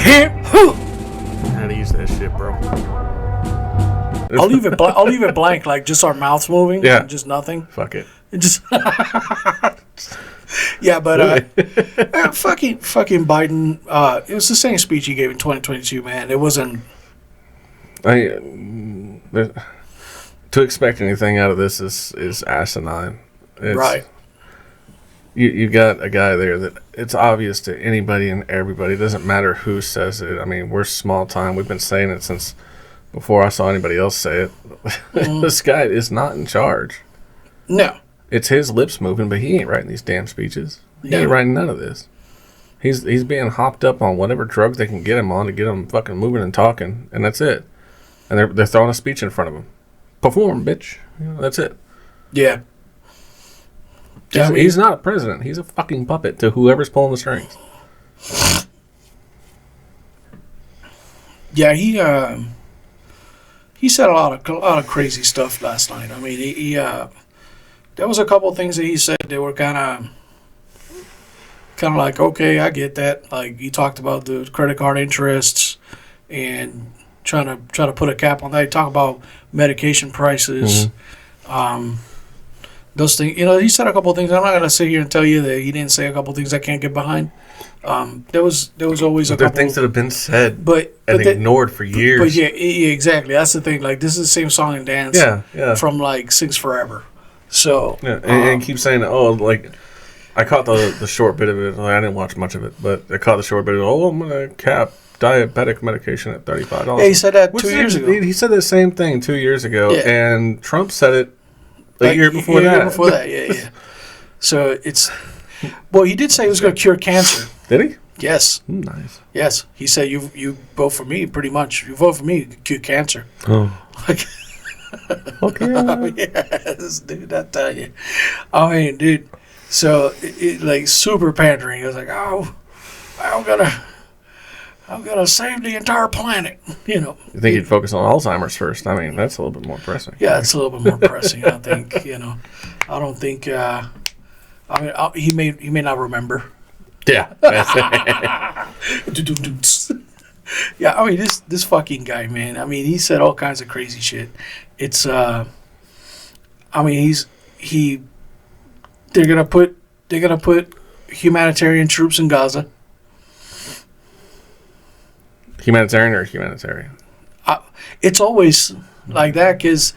How to use that shit, bro. I'll leave it blank, like just our mouths moving. Yeah. And just nothing. Fuck it. Just yeah, but fucking Biden. It was the same speech he gave in 2022, man. It wasn't. To expect anything out of this is asinine. Right. You got a guy there that it's obvious to anybody and everybody. It doesn't matter who says it. I mean, we're small time. We've been saying it since before I saw anybody else say it. Mm-hmm. This guy is not in charge. No. It's his lips moving, but he ain't writing these damn speeches. He ain't writing none of this. He's being hopped up on whatever drugs they can get him on to get him fucking moving and talking, and that's it. And they're throwing a speech in front of him. Perform, bitch. That's it. Yeah. He's not a president. He's a fucking puppet to whoever's pulling the strings. Yeah, he said a lot of crazy stuff last night. I mean, he there was a couple of things that he said that were kind of like, okay, I get that. Like, he talked about the credit card interests and trying to put a cap on that. He talked about medication prices. Mm-hmm. Those things, he said a couple of things. I'm not going to sit here and tell you that he didn't say a couple of things I can't get behind. There was always a couple. There are things that have been said but ignored for years. But yeah, exactly. That's the thing. Like, this is the same song and dance from, like, Sings Forever. So. Yeah, and keep saying, like, I caught the short bit of it. Like, I didn't watch much of it, but I caught the short bit of it. I'm going to cap diabetic medication at $35. Yeah, he said that 2 years ago. He said the same thing 2 years ago, and Trump said it a year before that. Year before that, yeah. So it's... Well, he did say he was going to cure cancer. Did he? Yes. Nice. Yes. He said, you vote for me, pretty much. You vote for me, you can cure cancer. Oh. Like, okay. Yes, dude, I tell you. I mean, dude, so, like, super pandering. He was like, I'm gonna save the entire planet, You think he'd focus on Alzheimer's first? I mean, that's a little bit more pressing. Yeah, it's a little bit more pressing, I think, I don't think, he may not remember. Yeah. Yeah, I mean, this fucking guy, man. I mean, he said all kinds of crazy shit. It's, I mean, they're gonna put humanitarian troops in Gaza. Humanitarian or humanitarian? It's always like that because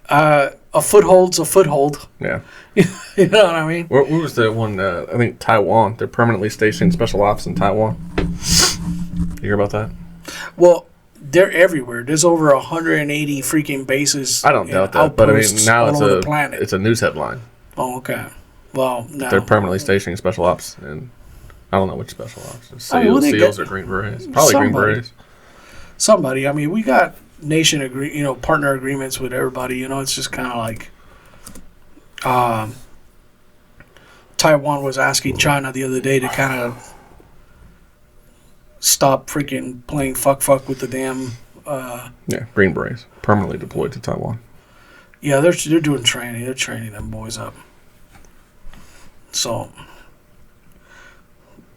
a foothold's a foothold. Yeah. You know what I mean? Where was the one? I think Taiwan. They're permanently stationing special ops in Taiwan. You hear about that? Well, they're everywhere. There's over 180 freaking bases. I don't doubt that, but I mean now it's a news headline. Oh, okay. Well, no. They're permanently stationing special ops, and I don't know which special ops. SEALs or Green Berets. Probably Green Berets. Somebody. I mean, we got partner agreements with everybody. It's just kind of like Taiwan was asking China the other day to kind of stop freaking playing fuck with the damn. Green Berets permanently deployed to Taiwan. Yeah, they're doing training. They're training them boys up. So.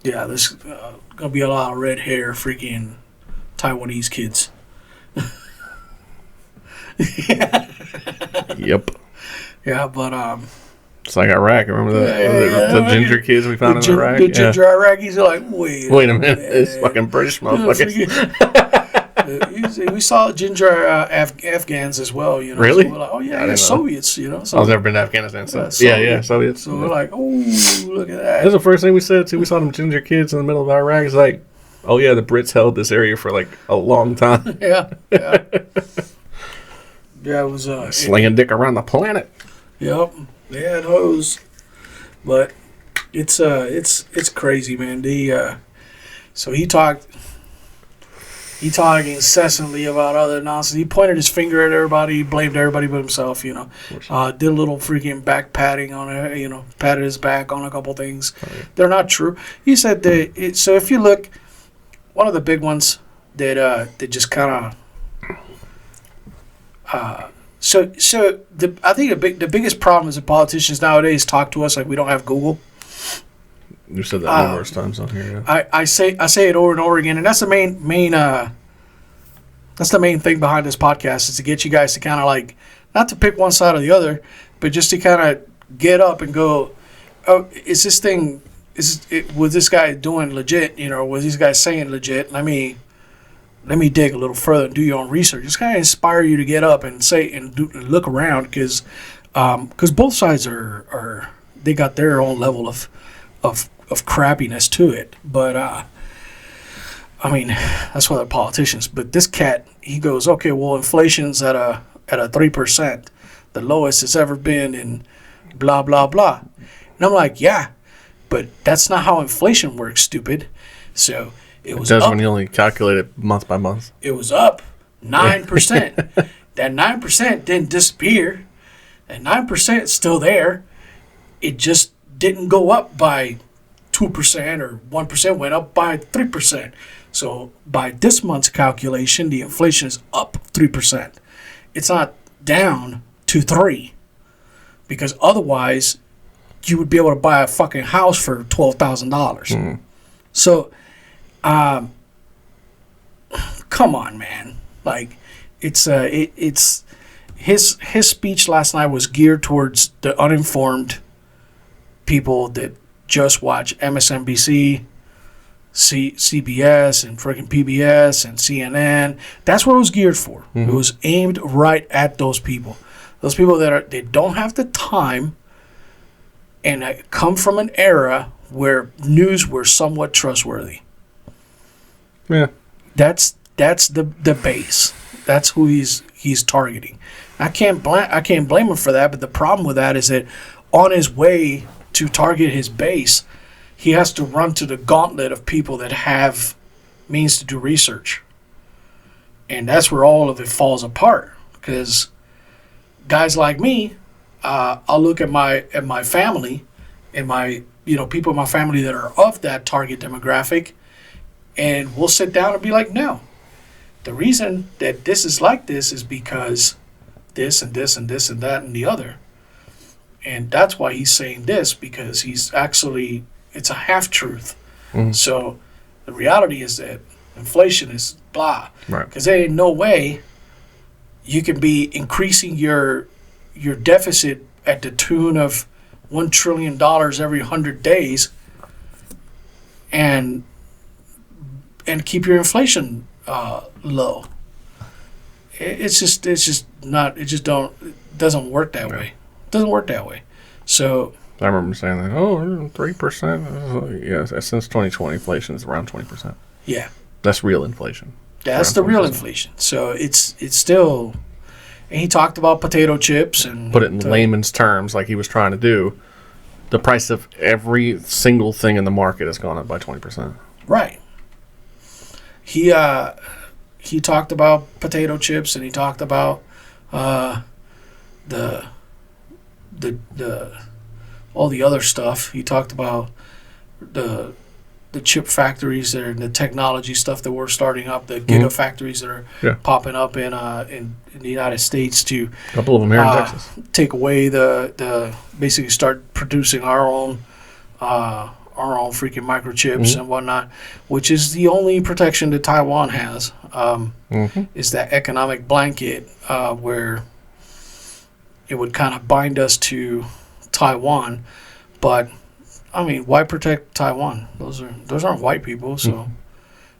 Yeah, there's gonna be a lot of red hair, freaking Taiwanese kids. Yep. Yeah, but it's like Iraq. Remember the ginger kids we found in Iraq? The ginger Iraqis are like, wait a minute, it's fucking British motherfuckers. We saw ginger Afghans as well. Really? So we're like, oh yeah, Soviets. So I've never been to Afghanistan. So Soviets. So we're like, oh, look at that. That's the first thing we said too. We saw them ginger kids in the middle of Iraq. It's like, oh yeah, the Brits held this area for like a long time. Yeah. Yeah, it was slinging dick around the planet. Yep, they had hoes, but it's crazy, man. So he talked incessantly about other nonsense. He pointed his finger at everybody. He blamed everybody but himself. Did a little freaking back patting on it. Patted his back on a couple things. Oh, yeah. They're not true. He said that. So if you look, one of the big ones that just kind of. I think the biggest problem is that politicians nowadays talk to us like we don't have Google. You said that numerous times on here. Yeah. I say it over and over again, and that's the main thing behind this podcast, is to get you guys to kind of like, not to pick one side or the other, but just to kind of get up and go, oh, was this guy doing legit? Was these guys saying legit? Let me dig a little further and do your own research. Just kind of inspire you to get up and say and look around, because both sides are they got their own level of crappiness to it. But I mean, that's why they're politicians. But this cat, he goes, okay, well, inflation's at a 3%, the lowest it's ever been, and blah blah blah. And I'm like, yeah, but that's not how inflation works, stupid. So it was up. When you only calculate it month by month. It was up 9%. That 9% didn't disappear. That 9% is still there. It just didn't go up by 2% or 1%, went up by 3%. So by this month's calculation, the inflation is up 3%. It's not down to 3%, because otherwise you would be able to buy a fucking house for $12,000. Mm. So, come on, man. Like, it's his speech last night was geared towards the uninformed people that just watch MSNBC, CBS, and freaking PBS and CNN. That's what it was geared for. Mm-hmm. It was aimed right at those people. Those people they don't have the time and come from an era where news were somewhat trustworthy. Yeah. That's the base. That's who he's targeting. I can't blame him for that, but the problem with that is that on his way to target his base, he has to run to the gauntlet of people that have means to do research. And that's where all of it falls apart, because guys like me, I'll look at my family and my people in my family that are of that target demographic, and we'll sit down and be like, no, the reason that this is like this is because this and this and this and that and the other. And that's why he's saying this, because it's a half-truth. Mm-hmm. So the reality is that inflation is blah. Right. Because there ain't no way you can be increasing your deficit at the tune of $1 trillion every 100 days and keep your inflation low. It doesn't work that way. It doesn't work that way. So I remember saying that. Oh, 3%. Yeah, since 2020, inflation is around 20%. Yeah, that's real inflation. That's the real inflation. So it's still. And he talked about potato chips and put it in layman's terms, like he was trying to do. The price of every single thing in the market has gone up by 20%. Right. He talked about potato chips, and he talked about the all the other stuff. He talked about the chip factories that are the technology stuff that we're starting up, the gigafactories that are popping up in the United States to a couple of them here in Texas. Take away the basically start producing our own freaking microchips and whatnot, which is the only protection that Taiwan has. Is that economic blanket where it would kind of bind us to Taiwan, but I mean, why protect Taiwan? Those aren't white people, so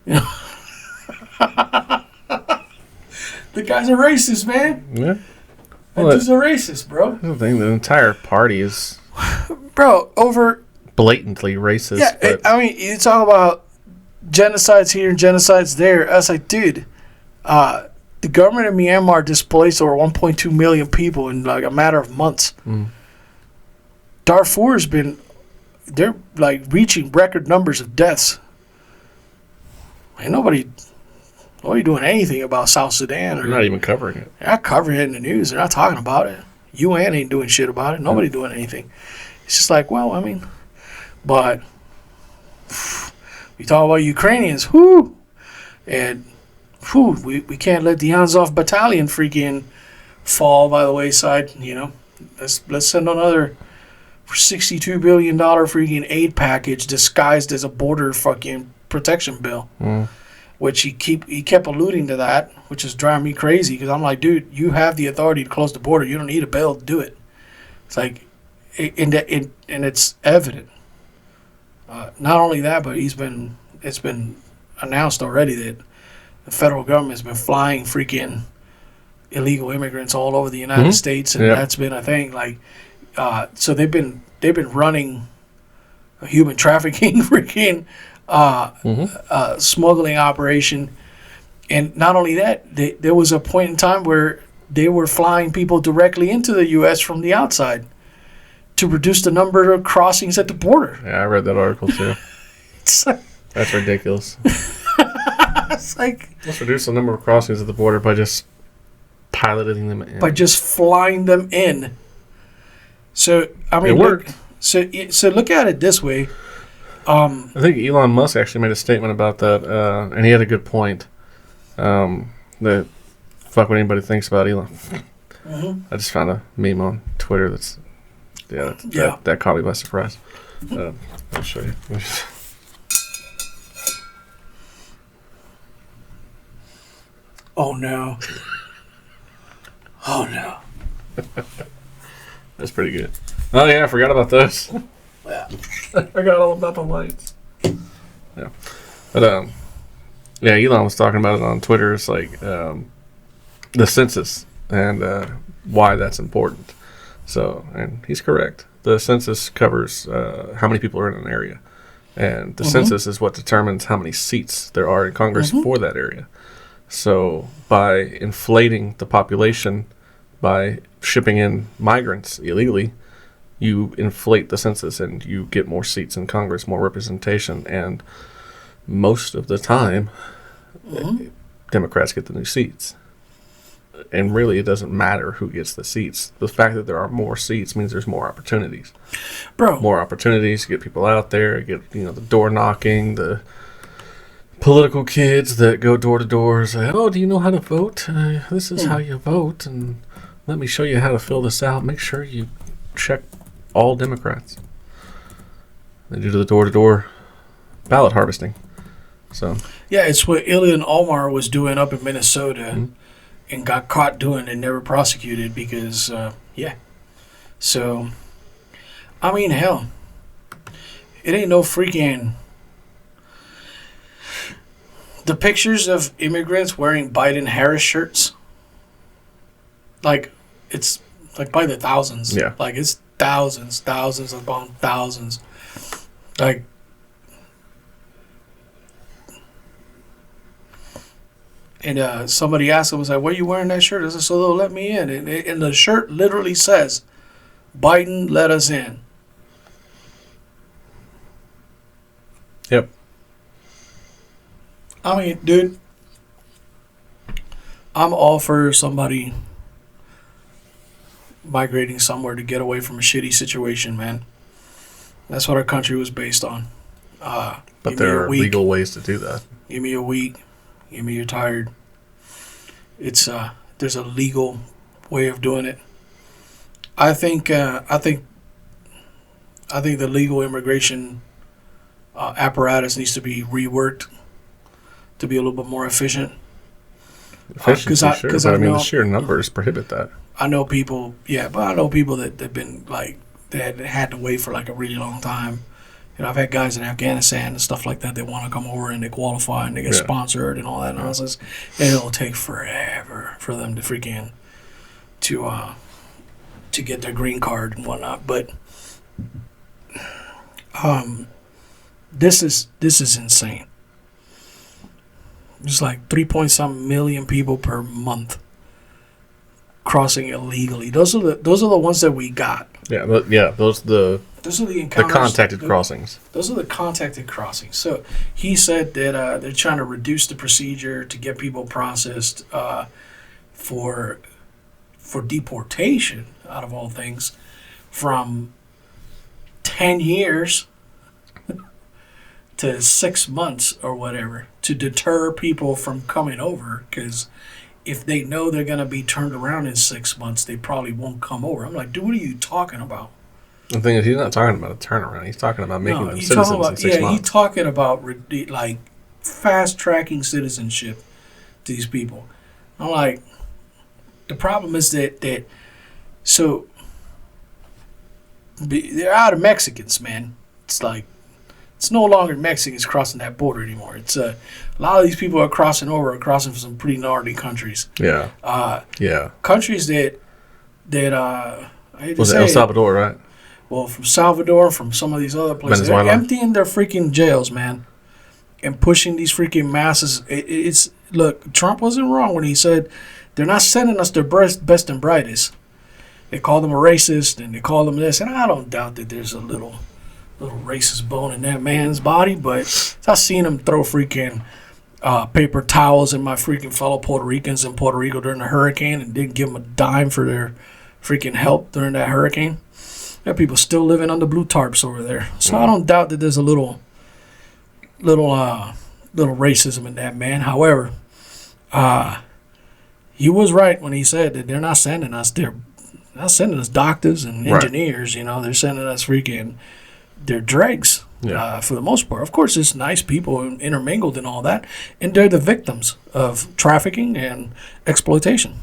you know. The guy's a racist, man. Yeah, well, that dude's a racist, bro. I think the entire party is, bro, over blatantly racist. Yeah, I mean, you talk about genocides here and genocides there. I was like, dude, the government of Myanmar displaced over 1.2 million people in like a matter of months. Darfur's they're like reaching record numbers of deaths. Ain't nobody doing anything about South Sudan. They're not even covering it. They're not covering it in the news. They're not talking about it. UN ain't doing shit about it. Nobody doing anything. It's just like, well, I mean, but we talk about Ukrainians, and we can't let the Azov battalion freaking fall by the wayside. Let's send another $62 billion freaking aid package disguised as a border fucking protection bill. Which he kept alluding to that, which is driving me crazy because I'm like, dude, you have the authority to close the border. You don't need a bill to do it. It's like, and it's evident. Not only that, but it's been announced already that the federal government has been flying freaking illegal immigrants all over the United States, and that's been a thing. Like, so they've been running a human trafficking freaking smuggling operation, and not only that, there was a point in time where they were flying people directly into the U.S. from the outside to reduce the number of crossings at the border. Yeah, I read that article too. That's ridiculous. It's like, let's reduce the number of crossings at the border by just piloting them in. By just flying them in. So I mean, it worked. So look at it this way. I think Elon Musk actually made a statement about that, and he had a good point. That fuck what anybody thinks about Elon. I just found a meme on Twitter that caught me by surprise. I'll show you. Oh no! Oh no! That's pretty good. Oh yeah, I forgot about those. Yeah. I forgot all about the lights. Yeah, but yeah, Elon was talking about it on Twitter. It's like the census and why that's important. So, and he's correct. The census covers how many people are in an area, and the census is what determines how many seats there are in Congress for that area. So, by inflating the population, by shipping in migrants illegally, you inflate the census and you get more seats in Congress, more representation, and most of the time, Democrats get the new seats. And really, it doesn't matter who gets the seats. The fact that there are more seats means there's more opportunities. Bro. More opportunities to get people out there, get the door knocking, the political kids that go door to door, say, "Oh, do you know how to vote? This is how you vote, and let me show you how to fill this out. Make sure you check all Democrats." They do the door-to-door ballot harvesting. So yeah, it's what Ilhan Omar was doing up in Minnesota, and got caught doing and never prosecuted because So, I mean, hell, it ain't no freaking. The pictures of immigrants wearing Biden-Harris shirts, like, it's like by the thousands. Yeah. Like, it's thousands upon thousands. Like, and somebody asked him, was like, "Why are you wearing that shirt?" I said, "So they'll let me in." And the shirt literally says, "Biden let us in." Yep. I mean, dude, I'm all for somebody migrating somewhere to get away from a shitty situation, man. That's what our country was based on. But there are legal ways to do that. Give me a week. Give me you're tired. It's there's a legal way of doing it. I think the legal immigration apparatus needs to be reworked to be a little bit more efficient. Efficiency, sure. But I mean, the sheer numbers prohibit that. I know people, but I know people that have been like that had to wait for like a really long time. I've had guys in Afghanistan and stuff like that. They want to come over and they qualify and they get sponsored and all that nonsense. It'll take forever for them to freaking to get their green card and whatnot. But this is insane. There's like 3-point-something million people per month crossing illegally. Those are the ones that we got. Those are the encounters, contacted crossings. Those are the contacted crossings. So he said that they're trying to reduce the procedure to get people processed for deportation, out of all things, from 10 years to 6 months or whatever, to deter people from coming over, because if they know they're going to be turned around in 6 months, they probably won't come over. I'm like, dude, what are you talking about? The thing is, he's not talking about a turnaround. He's talking about making them citizens in 6 months. He's talking about like fast tracking citizenship to these people. I'm like, the problem is that so they're out of Mexicans, man. It's like it's no longer Mexicans crossing that border anymore. It's a lot of these people are crossing from some pretty gnarly countries. Yeah. Countries that I hate to Was it say El Salvador, right? Well, from Salvador, from some of these other places, Venezuela. they're emptying their freaking jails, man, and pushing these freaking masses. It's look, Trump wasn't wrong when he said they're not sending us their best and brightest. They call them a racist and they call them this, and I don't doubt that there's a little racist bone in that man's body, but I've seen him throw freaking paper towels at my freaking fellow Puerto Ricans in Puerto Rico during the hurricane and didn't give them a dime for their freaking help during that hurricane. There are people still living under blue tarps over there. So I don't doubt that there's a little racism in that man. However, he was right when he said that they're not sending us doctors and engineers, right. They're sending us freaking their dregs for the most part. Of course, it's nice people intermingled and all that, and they're the victims of trafficking and exploitation.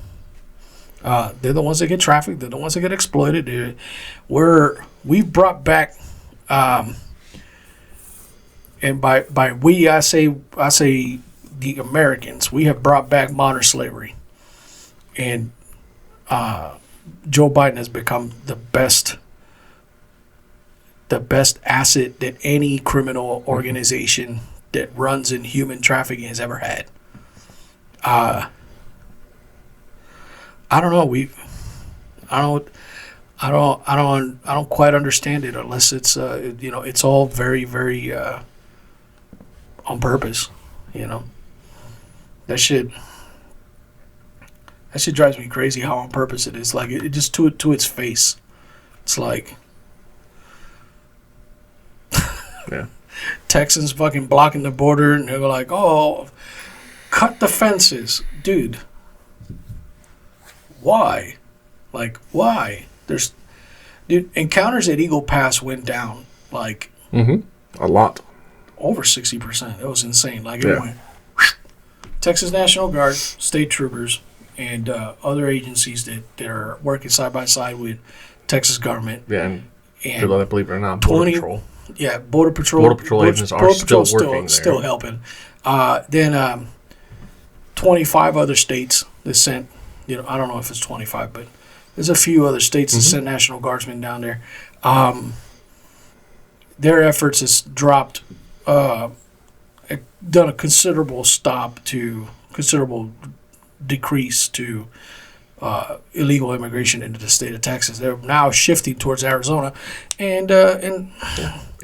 They're the ones that get trafficked. They're the ones that get exploited. We've brought back, and by we I say the Americans. We have brought back modern slavery, and Joe Biden has become the best asset that any criminal organization that runs in human trafficking has ever had. I don't know. I don't quite understand it unless it's it's all very, very on purpose. That shit drives me crazy how on purpose it is. Like it just to its face. It's like yeah. Texans fucking blocking the border and they're like, oh, cut the fences, dude. Why? Like, why? Encounters at Eagle Pass went down, like... A lot. Over 60%. That was insane. Like, it went... Texas National Guard, state troopers, and other agencies that are working side by side with Texas government. Yeah, and believe it or not, Border Patrol. Yeah, Border Patrol. Border Patrol agents are still working there. Still helping. Then 25 other states that sent... I don't know if it's 25, but there's a few other states that send National Guardsmen down there. Their efforts has dropped, done a considerable decrease to illegal immigration into the state of Texas. They're now shifting towards Arizona, and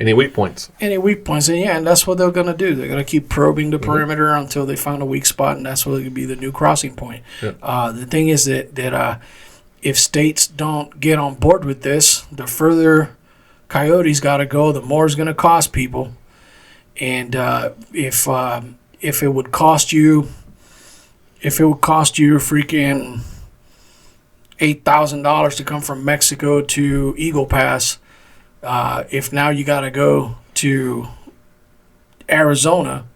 any weak points. And that's what they're going to do. They're going to keep probing the perimeter until they find a weak spot, and that's what it could be the new crossing point. Yeah. The thing is that if states don't get on board with this, the further coyotes got to go, the more it's going to cost people. And if it would cost you freaking $8,000 to come from Mexico to Eagle Pass, if now you got to go to Arizona,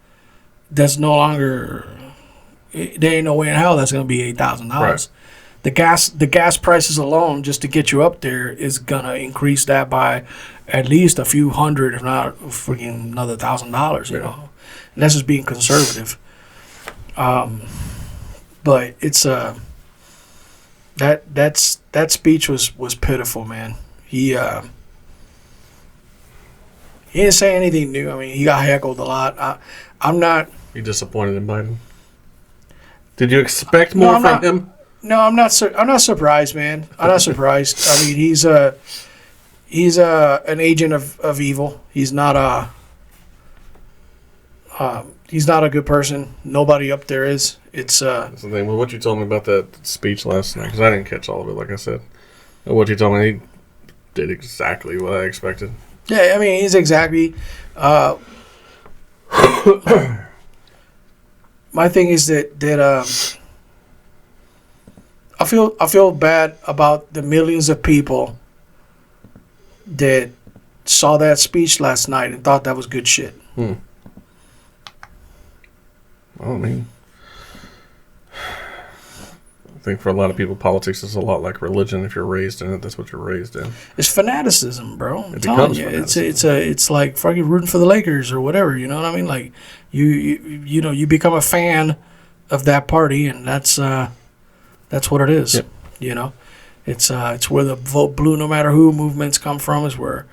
that's no longer. There ain't no way in hell that's going to be $8,000. Right. The gas prices alone, just to get you up there, is going to increase that by at least a few hundred, if not freaking another $1,000. You know, and that's just being conservative. But it's that speech was pitiful, man. He didn't say anything new. I mean, he got heckled a lot. I'm not. You disappointed in Biden? Did you expect more from him? No, I'm not. I'm not surprised, man. I'm not surprised. I mean, he's an agent of evil. He's not a good person. Nobody up there is. It's That's the thing. Well, what you told me about that speech last night, because I didn't catch all of it, like I said. What you told me, he did exactly what I expected. Yeah, I mean, he's exactly. My thing is that I feel bad about the millions of people that saw that speech last night and thought that was good shit. Well, I mean, I think for a lot of people, politics is a lot like religion. If you're raised in it, that's what you're raised in. It's fanaticism, bro. I'm It telling becomes you, fanaticism. it's like fucking rooting for the Lakers or whatever. You know what I mean? Like you know, you become a fan of that party, and that's what it is. Yep. You know, it's where the vote blue no matter who movements come from. Is where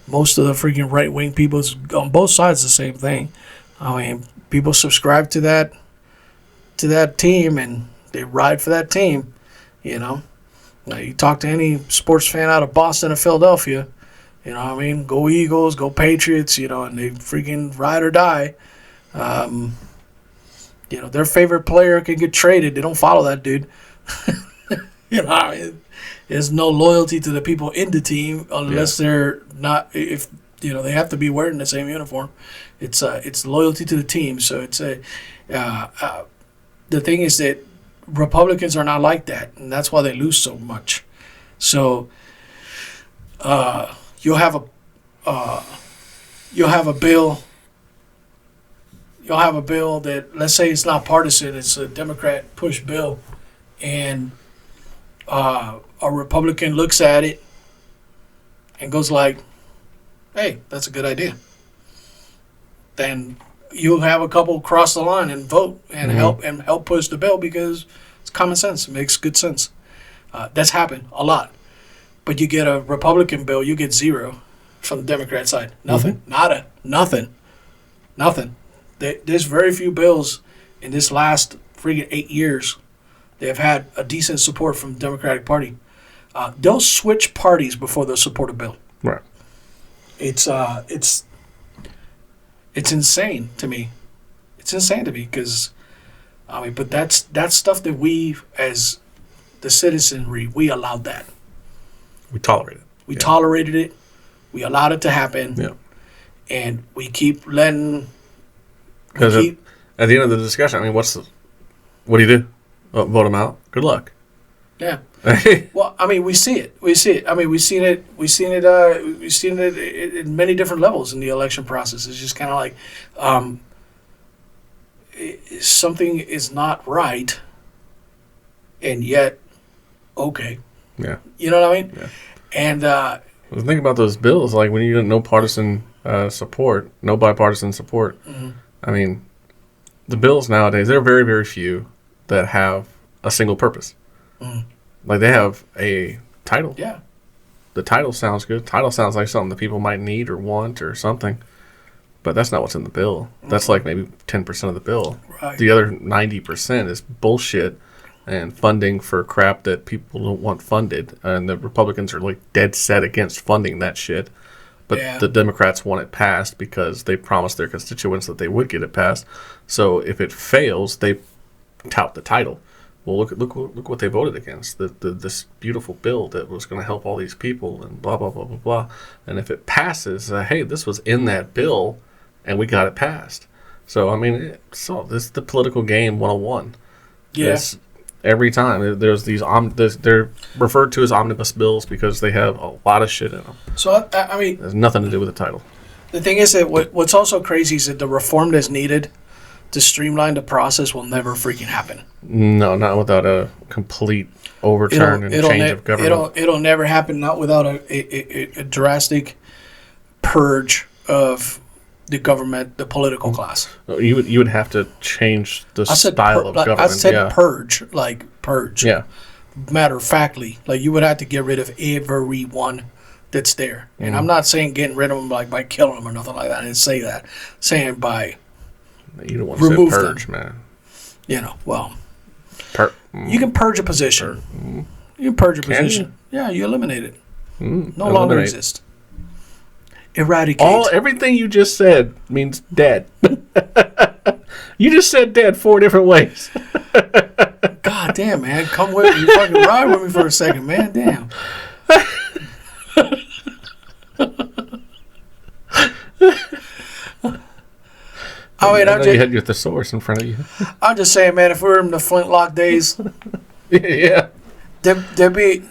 most of the freaking right wing people on both sides the same thing. I mean, people subscribe to that team and they ride for that team. You know, like you talk to any sports fan out of Boston or Philadelphia. You know what I mean? Go Eagles, go Patriots. You know, and they freaking ride or die. You know, their favorite player can get traded. They don't follow that dude. You know, I mean, there's no loyalty to the people in the team unless they're not. If you know, they have to be wearing the same uniform. It's loyalty to the team. So it's the thing is that Republicans are not like that, and that's why they lose so much. So you'll have a bill. You'll have a bill that, let's say it's not partisan, it's a Democrat push bill, and a Republican looks at it and goes like, hey, that's a good idea. Then you'll have a couple cross the line and vote and help push the bill because it's common sense. It makes good sense. That's happened a lot. But you get a Republican bill, you get zero from the Democrat side. Nothing. Nada. Nothing. There's very few bills in this last freaking 8 years that have had a decent support from the Democratic Party. They'll switch parties before they'll support a bill. Right. It's insane to me. It's insane to me because, I mean, but that's stuff that we, as the citizenry, we allowed that. We tolerate it. We tolerated it. We allowed it to happen. Yeah. And we keep letting. Because at the end of the discussion, I mean, what do you do? Vote them out? Good luck. Yeah. Well, I mean, we see it. I mean, we've seen it in many different levels in the election process. It's just kind of like something is not right, and yet, okay. Yeah. You know what I mean? Yeah. And the thing about those bills, like when you get no partisan support, no bipartisan support, I mean, the bills nowadays, there are very, very few that have a single purpose. Like they have a title. Yeah. The title sounds good. Title sounds like something that people might need or want or something. But that's not what's in the bill. That's like maybe 10% of the bill. Right. The other 90% is bullshit and funding for crap that people don't want funded. And the Republicans are like dead set against funding that shit. But the Democrats want it passed because they promised their constituents that they would get it passed. So if it fails, they tout the title. Well, look what they voted against. This beautiful bill that was going to help all these people and blah, blah, blah, blah, blah. And if it passes, hey, this was in that bill and we got it passed. So, I mean, this is the political game 101. Yes. Yeah. Every time there's these, they're referred to as omnibus bills because they have a lot of shit in them. So, I mean, it has nothing to do with the title. The thing is that what's also crazy is that the reform that's needed to streamline the process will never freaking happen. No, not without a complete overturn and change of government. It'll never happen, not without a drastic purge of the government, the political class. You would have to change the style of government. I said purge, like purge. Yeah. Matter of factly, like you would have to get rid of everyone that's there. And I'm not saying getting rid of them like by killing them or nothing like that. I didn't say that. I'm saying by you don't want to say purge, man. You know, well, you can purge a position. You can purge a position. Yeah, you eliminate it. No longer exist. Eradicate. Everything you just said means dead. You just said dead 4 different ways. God damn, man. Come with me. Fucking ride with me for a second, man. Damn. I mean, you had your thesaurus in front of you. I'm just saying, man, if we were in the Flintlock days, yeah, there'd be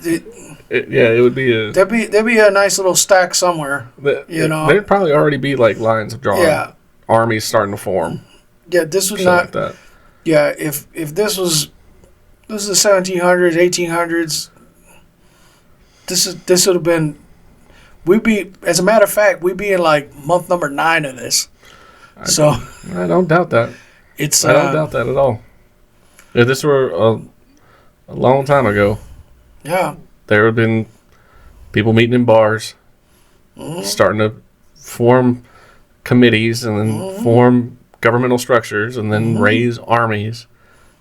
It would be a. There'd be a nice little stack somewhere. There'd probably already be like lines of drawn. Yeah. Armies starting to form. Yeah, this was not. Like that. Yeah, if this was the 1700s, 1800s. This would have been. As a matter of fact, we'd be in like month number 9 of this. I don't doubt that. I don't doubt that at all. If this were a long time ago, yeah, there would have been people meeting in bars, starting to form committees, and then form governmental structures, and then raise armies.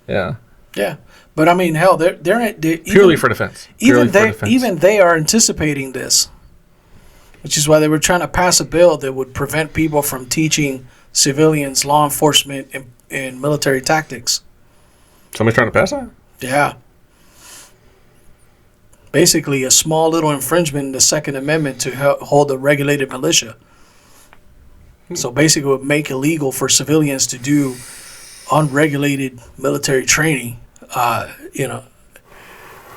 Yeah. Yeah. But I mean, hell, they're purely for defense. Even they are anticipating this, which is why they were trying to pass a bill that would prevent people from teaching civilians law enforcement and military tactics. Somebody's trying to pass that? Yeah. Basically, a small little infringement in the Second Amendment to hold a regulated militia. So basically, it would make illegal for civilians to do unregulated military training.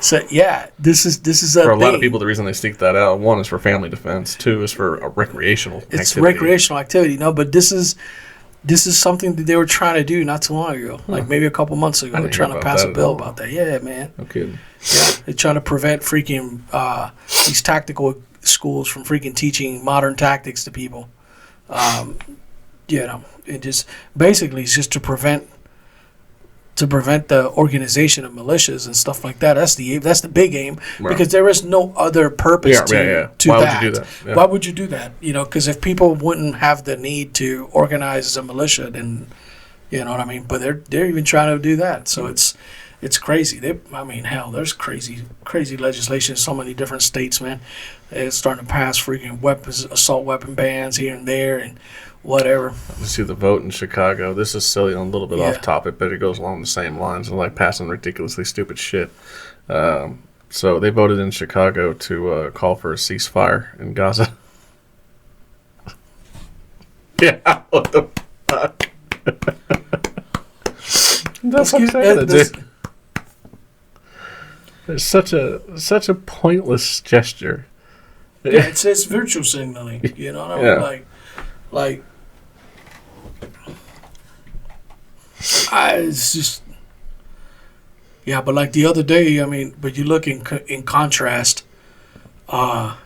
So yeah, this is for a lot of people. The reason they seek that out, 1 is for family defense, 2 is for a recreational. It's recreational activity. No, but this is something that they were trying to do not too long ago, like maybe a couple months ago. They're trying to pass a bill about that. Yeah, man. No kidding. Yeah, they're trying to prevent freaking these tactical schools from freaking teaching modern tactics to people. It just basically it's just to prevent the organization of militias and stuff like that. That's the big aim, right. Because there is no other purpose to Why that. Would you do that? Yeah. Why would you do that? Because if people wouldn't have the need to organize as a militia, then you know what I mean. But they're even trying to do that, so it's crazy. Hell, there's crazy legislation in so many different states, man. It's starting to pass freaking assault weapon bans here and there, and whatever. Let's see the vote in Chicago. This is silly and a little bit off topic, but it goes along the same lines of like passing ridiculously stupid shit. So they voted in Chicago to call for a ceasefire in Gaza. Yeah, what the fuck? That's what I'm saying, dude. It's such a pointless gesture. Yeah, it's virtue signaling. You know what I mean? Like, it's just, yeah. But like the other day, I mean, but you look in contrast. I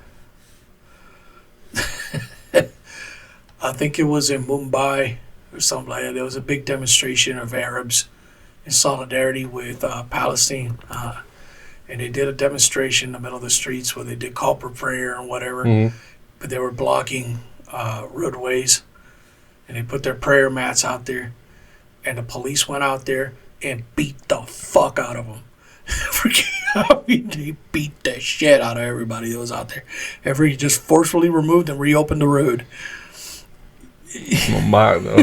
think it was in Mumbai or something like that. There was a big demonstration of Arabs in solidarity with Palestine. And they did a demonstration in the middle of the streets where they did call for prayer and whatever. Mm-hmm. But they were blocking roadways. And they put their prayer mats out there. And the police went out there and beat the fuck out of them. They beat the shit out of everybody that was out there. Just forcefully removed and reopened the road. Oh my, though.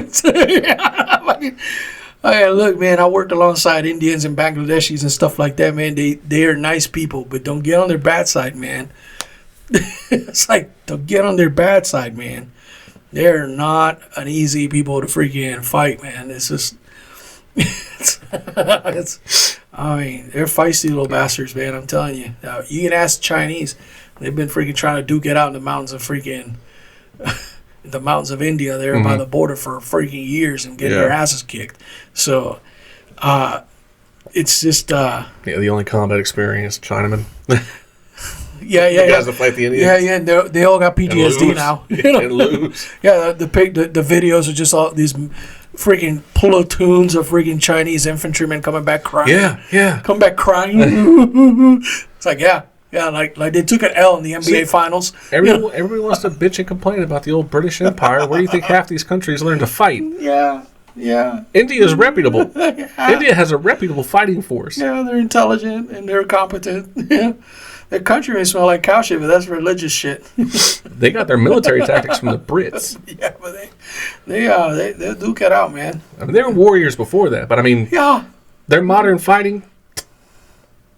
Okay, look, man, I worked alongside Indians and Bangladeshis and stuff like that, man. They are nice people, but don't get on their bad side, man. It's like, don't get on their bad side, man. They're not an easy people to freaking fight, man. It's just, I mean, they're feisty little bastards, man. I'm telling you. You can ask the Chinese. They've been freaking trying to duke it out in the mountains of freaking... the mountains of India there by the border for freaking years and getting their asses kicked. So, it's just... the only combat experience, Chinaman. Yeah. Guys that fight the Indians. Yeah. They all got PTSD now. And lose. Yeah, the videos are just all these freaking platoons of freaking Chinese infantrymen coming back crying. Yeah. Come back crying. It's like, yeah, like they took an L in the NBA Finals. Everybody wants to bitch and complain about the old British Empire. Where do you think half these countries learn to fight? Yeah. India is reputable. Yeah. India has a reputable fighting force. Yeah, they're intelligent and they're competent. Yeah. Their country may smell like cow shit, but that's religious shit. They got their military tactics from the Brits. Yeah, but they duke it out, man. I mean, they were warriors before that, but I mean, their modern fighting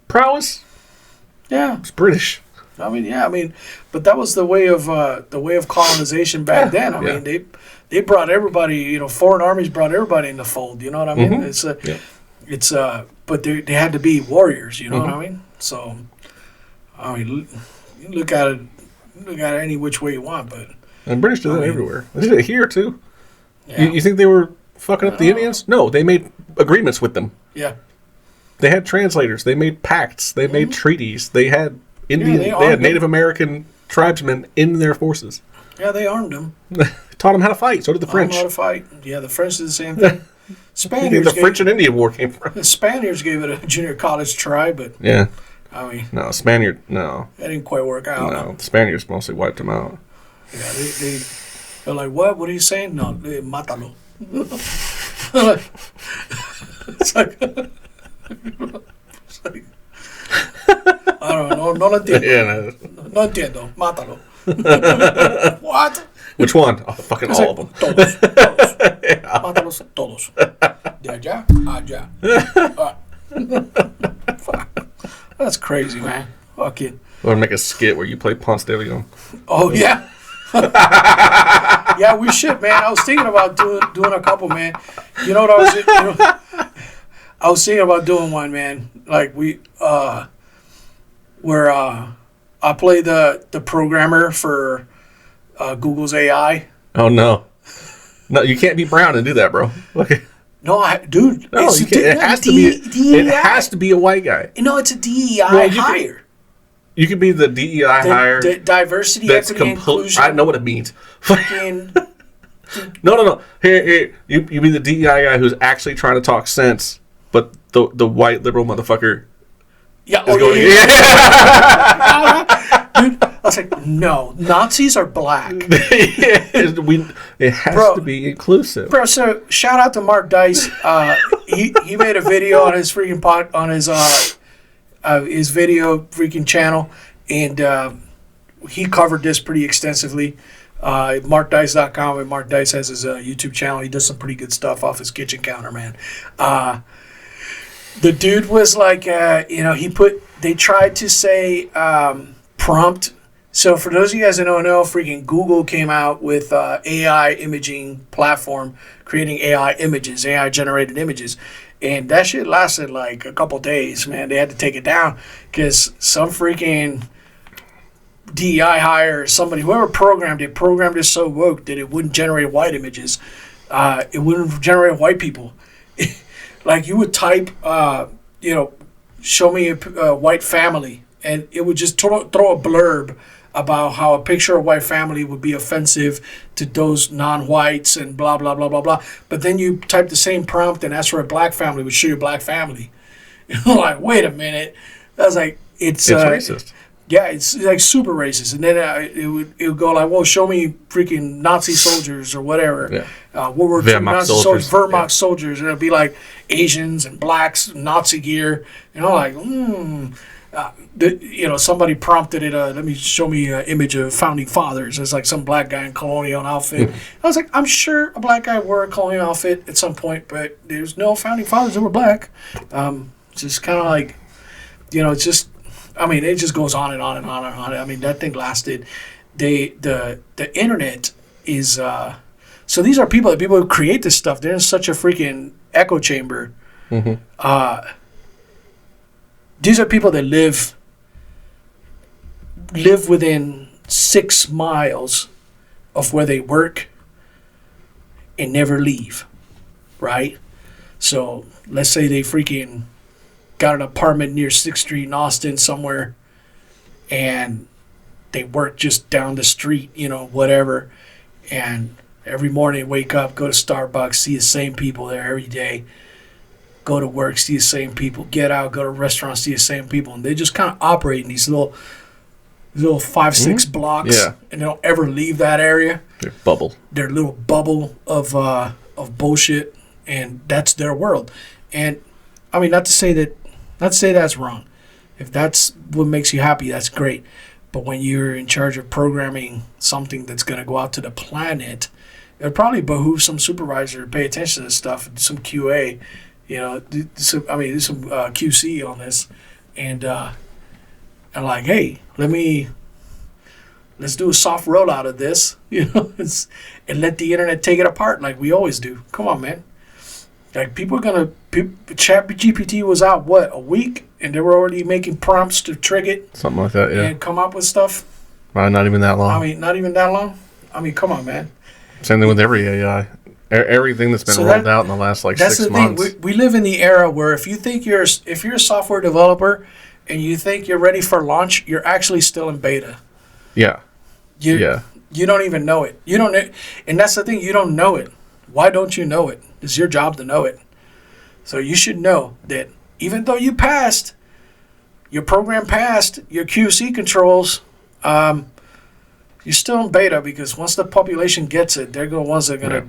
prowess. Yeah, it's British. I mean, but that was the way of colonization back then. I mean, they brought everybody. Foreign armies brought everybody in the fold. You know what I mean? Mm-hmm. But they had to be warriors. You know what I mean? So, I mean, you look at it any which way you want, but And British do that everywhere. They did it here too. yeah. You think they were fucking up the Indians? No, they made agreements with them. Yeah. They had translators. They made pacts. They made treaties. They had Indian. they they had Native them. American tribesmen in their forces. Yeah, they armed them. Taught them how to fight. So did the French. How to fight. Yeah, the French did the same thing. Spaniards. The French and Indian War came from. The Spaniards gave it a junior college try, but Yeah. I mean, No, Spaniard. No. that didn't quite work out. No, the Spaniards mostly wiped them out. Yeah, they're like, what? What are you saying? No, mátalo. It's like, I don't know. No lo entiendo. Yeah. No entiendo. Mátalo. What? Which one? Oh, fucking It's all like, of them. Todos. Todos. Mátalos todos. De allá, allá. Fuck. That's crazy, man. Fuck it. Or make a skit where you play Ponce de Leon. Oh, yeah. Yeah, we should, man. I was thinking about doing a couple, man. You know what I was thinking about doing one, man. Like where I play the programmer for Google's AI. Oh no, no, you can't be brown and do that, bro. Okay. No, dude. No, you can't. It has to be. It has to be a white guy. No, it's a DEI hire. You could be the DEI hire. The diversity, That's equity, inclusion. I know what it means. Fucking. No. Here. You be the DEI guy who's actually trying to talk sense, but the white liberal motherfucker. Yeah. Is going, Dude, I was like, no, Nazis are black. It has to be inclusive. Bro, so shout out to Mark Dice. He made a video on his freaking his video freaking channel, and he covered this pretty extensively. MarkDice.com, and Mark Dice has his YouTube channel. He does some pretty good stuff off his kitchen counter, man. The dude was like, they tried to say prompt. So for those of you guys that don't know, freaking Google came out with AI imaging platform, creating AI images, AI generated images. And that shit lasted like a couple days, man. They had to take it down because some freaking DEI hire, somebody, whoever programmed it so woke that it wouldn't generate white images. It wouldn't generate white people. Like you would type, show me a white family, and it would just throw a blurb about how a picture of a white family would be offensive to those non-whites and blah, blah, blah, blah, blah. But then you type the same prompt and ask for a black family, it would show you a black family. You're like, wait a minute. I was like, it's racist. Yeah, it's like super racist. And then it would go like, well, show me freaking Nazi soldiers or whatever. Yeah. World War II Nazi soldiers, Wehrmacht soldiers. And it'll be like Asians and blacks, Nazi gear. And I'm like, somebody prompted it, let me show me an image of founding fathers. It's like some black guy in colonial outfit. I was like, I'm sure a black guy wore a colonial outfit at some point, but there's no founding fathers that were black. Just kind of like, it's just, I mean, it just goes on and on and on and on. I mean, that thing lasted. The internet is, so these are people who create this stuff. They're in such a freaking echo chamber. Mm-hmm. These are people that live within 6 miles of where they work and never leave, right? So let's say they freaking got an apartment near 6th Street in Austin somewhere, and they work just down the street, whatever, and every morning wake up, go to Starbucks, see the same people there every day, go to work, see the same people, get out, go to restaurants, see the same people, and they just kind of operate in these little 5-6 blocks, and they don't ever leave that area. Their little bubble of bullshit, and that's their world. And I mean, not to say that's wrong. If that's what makes you happy, that's great. But when you're in charge of programming something that's going to go out to the planet, it would probably behoove some supervisor to pay attention to this stuff, some QA. Do some QC on this, and like, hey, let's do a soft rollout of this, and let the internet take it apart like we always do. Come on, man. Like, people are gonna. Chat GPT was out what, a week, and they were already making prompts to trick it, something like that. Yeah, and come up with stuff. not even that long. I mean, not even that long. I mean, come on, man. Same thing with every AI. Everything that's been rolled out in the last like 6 months. Thing. We live in the era where if you're a software developer and you think you're ready for launch, you're actually still in beta. Yeah. You don't even know it. You don't, and that's the thing. You don't know it. Why don't you know it? It's your job to know it. So you should know that even though you passed, your program passed, your QC controls, you're still in beta, because once the population gets it, they're the ones that are going to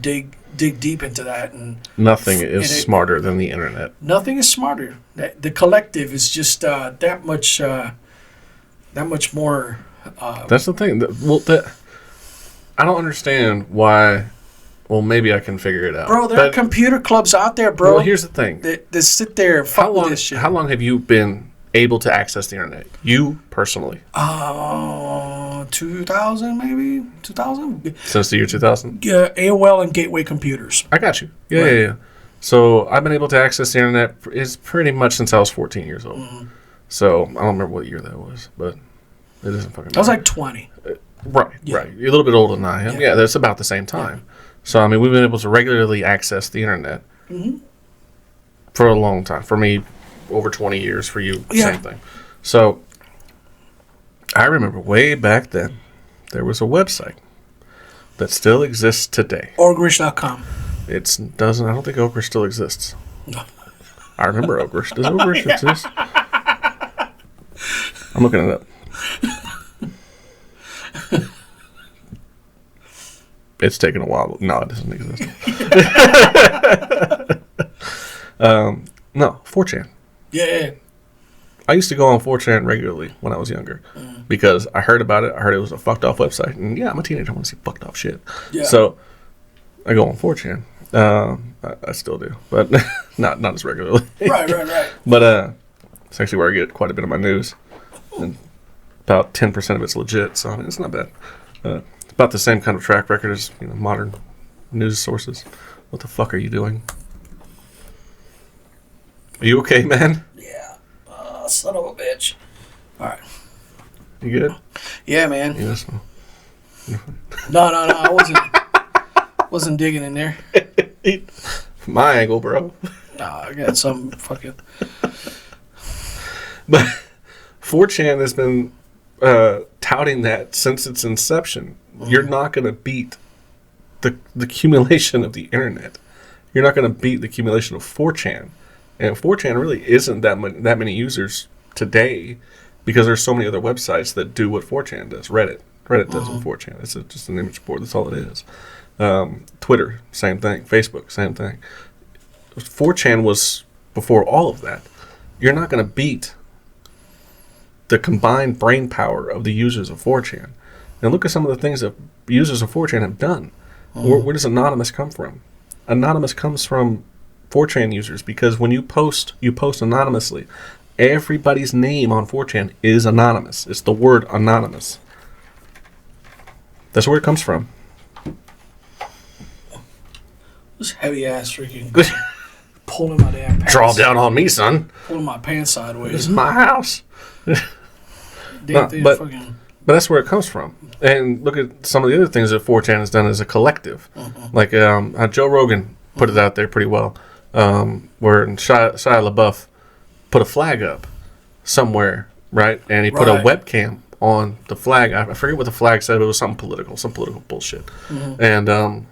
dig deep into that. And nothing is smarter than the internet. Nothing is smarter. The collective is just that much more. That's the thing. I don't understand why. Well, maybe I can figure it out. Bro, there are computer clubs out there, bro. Well, here's the thing. That sit there and fuck with this shit. How long have you been able to access the internet? You personally? 2000 maybe? 2000? Since the year 2000? Yeah, AOL and Gateway computers. I got you. Yeah. So I've been able to access the internet is pretty much since I was 14 years old. Mm-hmm. So I don't remember what year that was, but it doesn't fucking matter. I was like 20. Right. You're a little bit older than I am. Yeah, that's about the same time. Yeah. So, I mean, we've been able to regularly access the internet for a long time. For me, over 20 years. For you, same thing. So, I remember way back then, there was a website that still exists today. Ogrish.com. I don't think Ogrish still exists. No. I remember Ogrish. Does Ogrish exist? I'm looking it up. It's taken a while. No, it doesn't exist. No, 4chan. Yeah. I used to go on 4chan regularly when I was younger because I heard about it. I heard it was a fucked off website. And yeah, I'm a teenager. I want to see fucked off shit. Yeah. So I go on 4chan. I still do, but not as regularly. Right. But it's actually where I get quite a bit of my news. And about 10% of it's legit, so I mean, it's not bad. It's about the same kind of track record as modern news sources. What the fuck are you doing? Are you okay, man? Yeah. Son of a bitch. All right. You good? Yeah, man. Yes. No. I wasn't digging in there. My angle, bro. Nah, I got some fucking. But 4chan has been touting that since its inception. You're not going to beat the accumulation of the internet. You're not going to beat the accumulation of 4chan. And 4chan really isn't that many users today because there's so many other websites that do what 4chan does. Reddit does what 4chan. It's just an image board. That's all it is. Twitter, same thing. Facebook, same thing. 4chan was before all of that. You're not going to beat the combined brain power of the users of 4chan. And look at some of the things that users of 4chan have done. Where does Anonymous come from? Anonymous comes from 4chan users because when you post anonymously. Everybody's name on 4chan is anonymous. It's the word anonymous. That's where it comes from. This heavy ass freaking pulling my damn pants. Draw down on me, son. Pulling my pants sideways. This is my house. But that's where it comes from. And look at some of the other things that 4chan has done as a collective. Like Joe Rogan put it out there pretty well, where Shia LaBeouf put a flag up somewhere, right? And he put a webcam on the flag. I forget what the flag said, but it was some political bullshit. And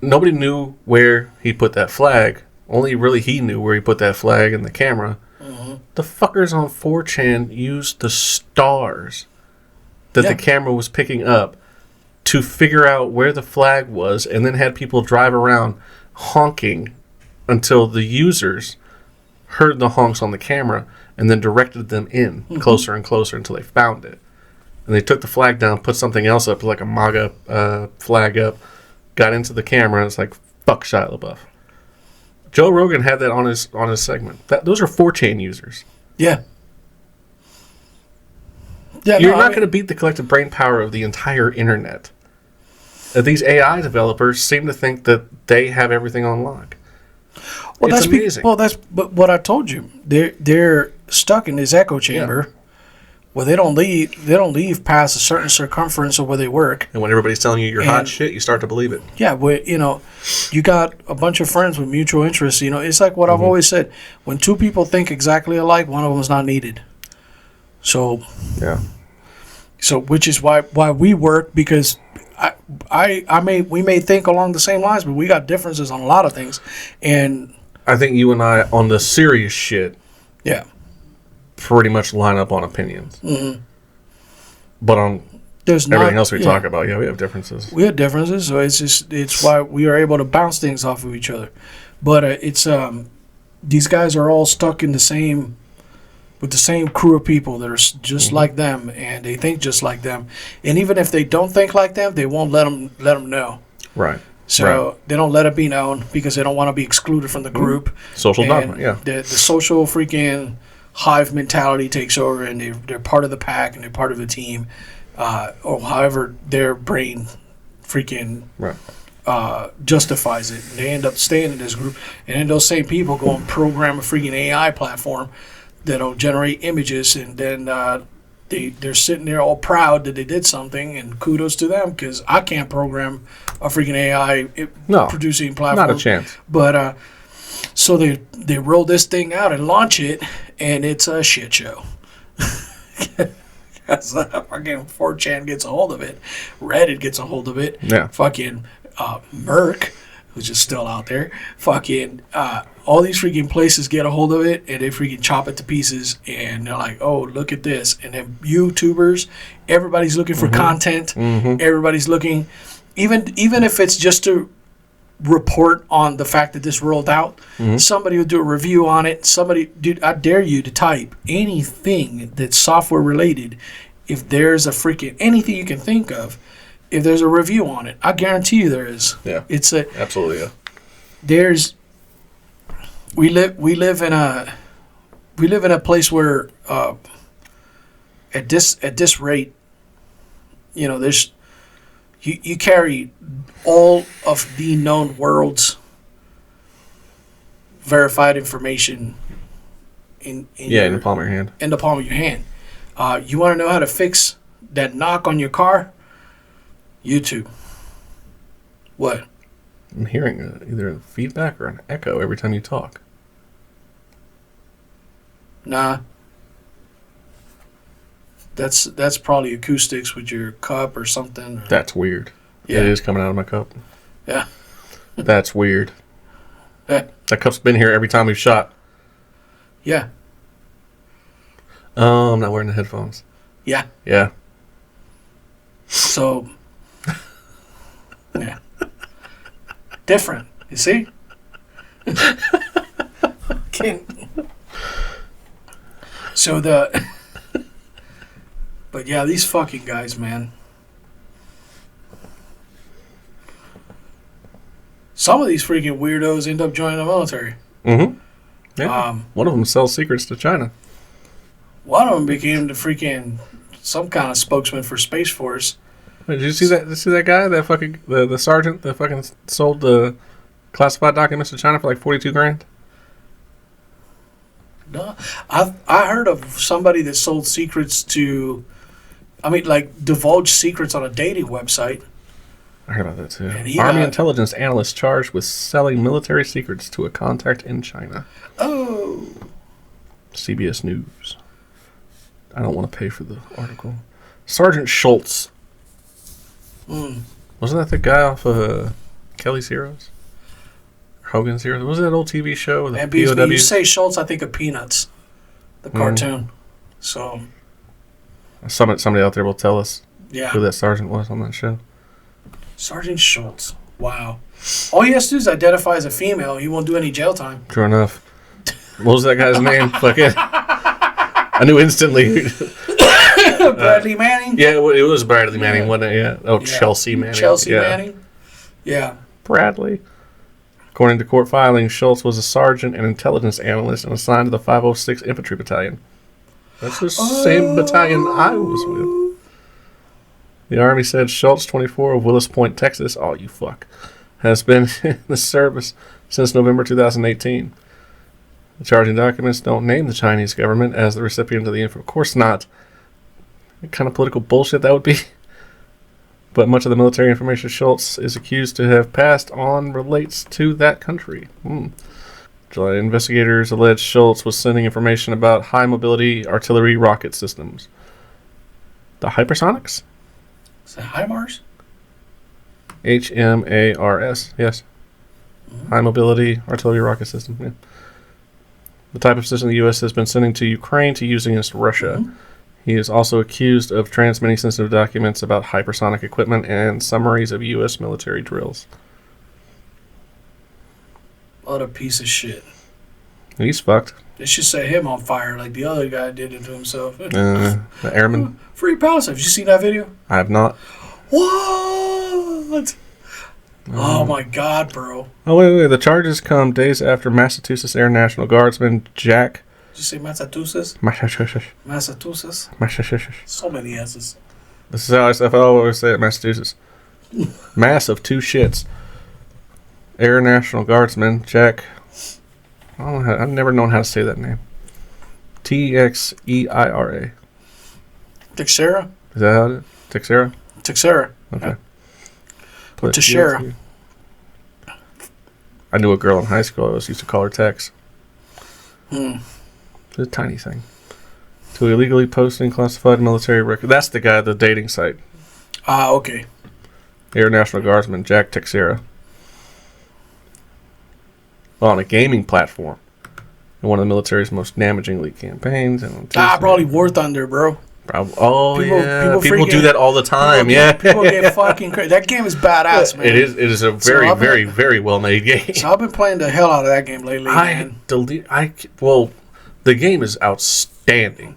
nobody knew where he put that flag. Only really he knew where he put that flag and the camera. The fuckers on 4chan used the stars that the camera was picking up to figure out where the flag was, and then had people drive around honking until the users heard the honks on the camera and then directed them in closer and closer until they found it. And they took the flag down, put something else up, like a MAGA flag up, got into the camera, and it's like, fuck Shia LaBeouf. Joe Rogan had that on his segment. Those are 4chan users. Yeah. You're not going to beat the collective brain power of the entire internet. these AI developers seem to think that they have everything on lock. Well, it's amazing. But what I told you. They're stuck in this echo chamber. Yeah. Well, they don't leave past a certain circumference of where they work. And when everybody's telling you you're hot shit, you start to believe it. Yeah, but you got a bunch of friends with mutual interests. It's like what I've always said: when two people think exactly alike, one of them is not needed. So yeah. So which is why we work, because we may think along the same lines, but we got differences on a lot of things, and I think you and I on the serious shit. Yeah. Pretty much line up on opinions. Mm-hmm. But on everything else we talk about, we have differences. We have differences, so it's why we are able to bounce things off of each other. But it's these guys are all stuck in the same crew of people that are just like them, and they think just like them. And even if they don't think like them, they won't let them know. Right. So they don't let it be known because they don't want to be excluded from the group. Social dogma, yeah. The social freaking hive mentality takes over, and they're part of the pack and they're part of the team, or however their brain freaking justifies it. And they end up staying in this group, and then those same people go and program a freaking AI platform that'll generate images, and then they're sitting there all proud that they did something, and kudos to them, because I can't program a freaking AI producing platform. Not a chance. But so they roll this thing out and launch it, and it's a shit show. Because fucking 4chan gets a hold of it. Reddit gets a hold of it. Yeah. Fucking Merc, who's just still out there. Fucking all these freaking places get a hold of it, and they freaking chop it to pieces, and they're like, oh, look at this. And then YouTubers, everybody's looking for content. Mm-hmm. Everybody's looking, even if it's just to report on the fact that this rolled out. Mm-hmm. Somebody will do a review on it. Dude, I dare you to type anything that's software related. If there's a freaking anything you can think of, if there's a review on it, I guarantee you there is. Yeah, absolutely. Yeah. We live in a place where at this rate, there's. You carry all of the known world's verified information in the palm of your hand. In the palm of your hand. You want to know how to fix that knock on your car? YouTube. What? I'm hearing either a feedback or an echo every time you talk. Nah. That's probably acoustics with your cup or something. That's weird. Yeah. It is coming out of my cup. Yeah. That's weird. That cup's been here every time we've shot. Yeah. I'm not wearing the headphones. Yeah. Yeah. So, yeah. Different. You see? So but yeah, these fucking guys, man. Some of these freaking weirdos end up joining the military. Mm-hmm. Yeah. One of them sells secrets to China. One of them became the freaking some kind of spokesman for Space Force. Wait, did you see that? Did you see that guy? That fucking the sergeant that fucking sold the classified documents to China for like $42,000. No, I heard of somebody that sold secrets to. Divulge secrets on a dating website. I heard about that too. Army intelligence analyst charged with selling military secrets to a contact in China. Oh. CBS News. I don't want to pay for the article. Sergeant Schultz. Wasn't that the guy off of Kelly's Heroes? Hogan's Heroes? Was it that old TV show with the POWs? When you say Schultz, I think of Peanuts, the cartoon. So... Somebody out there will tell us who that sergeant was on that show. Sergeant Schultz. Wow. All he has to do is identify as a female. He won't do any jail time. True enough. What was that guy's name? I knew instantly. Bradley Manning? Yeah, it was Bradley Manning, wasn't it? Yeah. Oh, yeah. Chelsea Manning. Manning? Yeah. Bradley. According to court filings, Schultz was a sergeant and intelligence analyst and assigned to the 506 Infantry Battalion. That's the same battalion I was with. The Army said Schultz, 24, of Willis Point, Texas, oh, you fuck, has been in the service since November 2018. The charging documents don't name the Chinese government as the recipient of the info. Of course not. What kind of political bullshit that would be? But much of the military information Schultz is accused to have passed on relates to that country. July investigators allege Schultz was sending information about high-mobility artillery rocket systems. The hypersonics? Is that HIMARS? HMARS, yes. High-mobility artillery rocket system, yeah. The type of system the U.S. has been sending to Ukraine to use against Russia. He is also accused of transmitting sensitive documents about hypersonic equipment and summaries of U.S. military drills. What a piece of shit. He's fucked. They should set him on fire like the other guy did it to himself. The airman. Free Palestine. Have you seen that video? I have not. What? Oh my God, bro. Oh, wait. The charges come days after Massachusetts Air National Guardsman Jack... Did you say Massachusetts? Massachusetts. So many S's. This is how I always say it, Massachusetts. Mass of two shits. Air National Guardsman Jack... I've never known how to say that name. Texeira. Texera? Is that how it is? Texera? Texera. Okay. Texera. I knew a girl in high school. I always used to call her Tex. It's a tiny thing. To illegally posting classified military records. That's the guy, the dating site. Okay. Air National Guardsman Jack Texera. On a gaming platform. In one of the military's most damaging leak campaigns. And probably War Thunder, bro. People do that all the time. People get fucking crazy. That game is badass, man. It is a very, very, very well-made game. So I've been playing the hell out of that game lately, man. The game is outstanding.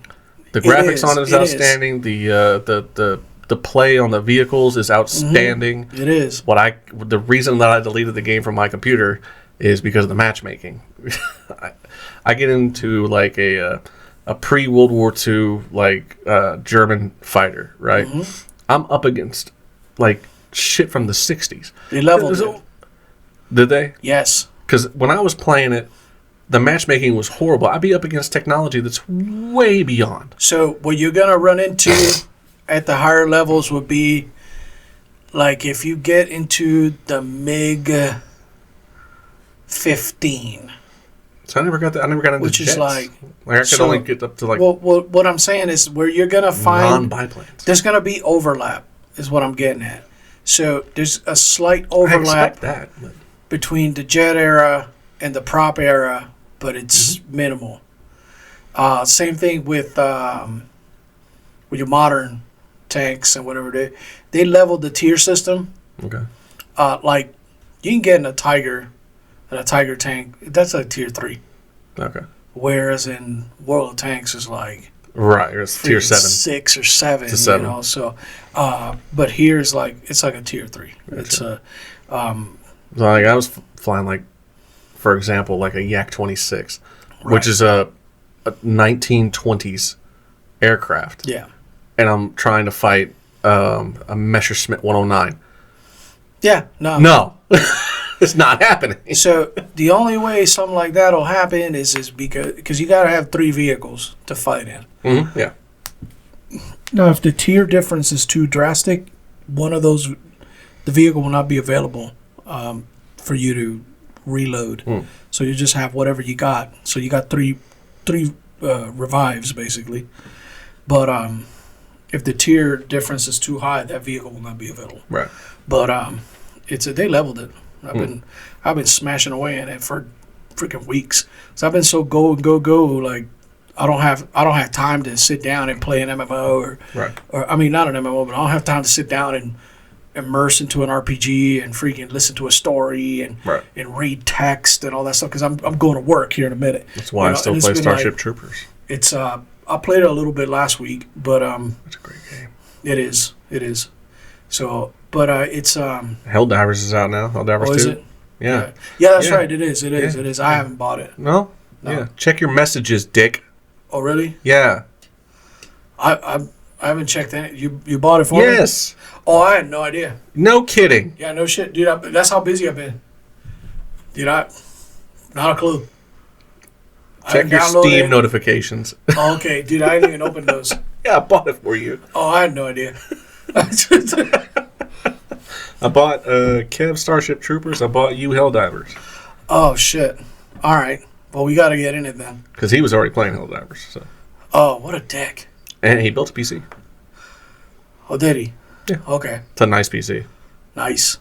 The graphics on it is outstanding. The play on the vehicles is outstanding. It is. The reason that I deleted the game from my computer is because of the matchmaking. I get into like a pre-World War II German fighter, right? I'm up against like shit from the 60s. They leveled it. Did they? Yes. Because when I was playing it, the matchmaking was horrible. I'd be up against technology that's way beyond. So what you're going to run into at the higher levels would be like if you get into the MiG 15. So I never got into which jets. Is like I could only get up to like. Well, what I'm saying is where you're gonna find non-biplanes. There's gonna be overlap, is what I'm getting at. So there's a slight overlap between the jet era and the prop era, but it's minimal. Same thing with your modern tanks and whatever they leveled the tier system. Okay. Like you can get in a Tiger tank, that's like tier 3. Okay. Whereas in World of Tanks is like it's tier 7, 6 or 7. It's 7. You know, so but here's like it's like a tier 3. Gotcha. It's a like I was flying like, for example, like a Yak 26, which is a 1920s aircraft. Yeah. And I'm trying to fight a Messerschmitt 109. Yeah. No. It's not happening. So the only way something like that will happen is because you got to have 3 vehicles to fight in. Mm-hmm. Yeah. Now, if the tier difference is too drastic, one of those, the vehicle will not be available for you to reload. So you just have whatever you got. So you got three revives basically. But if the tier difference is too high, that vehicle will not be available. Right. But they leveled it. I've been smashing away in it for freaking weeks. So I've been so go. Like I don't have time to sit down and play an MMO or I mean not an MMO, but I don't have time to sit down and immerse into an RPG and freaking listen to a story and read text and all that stuff because I'm going to work here in a minute. That's why I still play Starship Troopers. It's I played it a little bit last week, but it's a great game. It is. So. But it's Helldivers is out now. Helldivers 2. Is it? Yeah. Yeah, that's right. It is. I haven't bought it. No. Yeah. Check your messages, dick. Oh, really? Yeah. I I haven't checked any. You bought it for me? Yes. Oh, I had no idea. No kidding. Yeah, no shit, dude. That's how busy I've been. Dude, not a clue. Check your Steam notifications. Oh, okay, dude, I didn't even open those. Yeah, I bought it for you. Oh, I had no idea. I bought Kev Starship Troopers. I bought you Helldivers. Oh, shit. All right. Well, we got to get in it then. Because he was already playing Helldivers. So. Oh, what a dick. And he built a PC. Oh, did he? Yeah. Okay. It's a nice PC. Nice.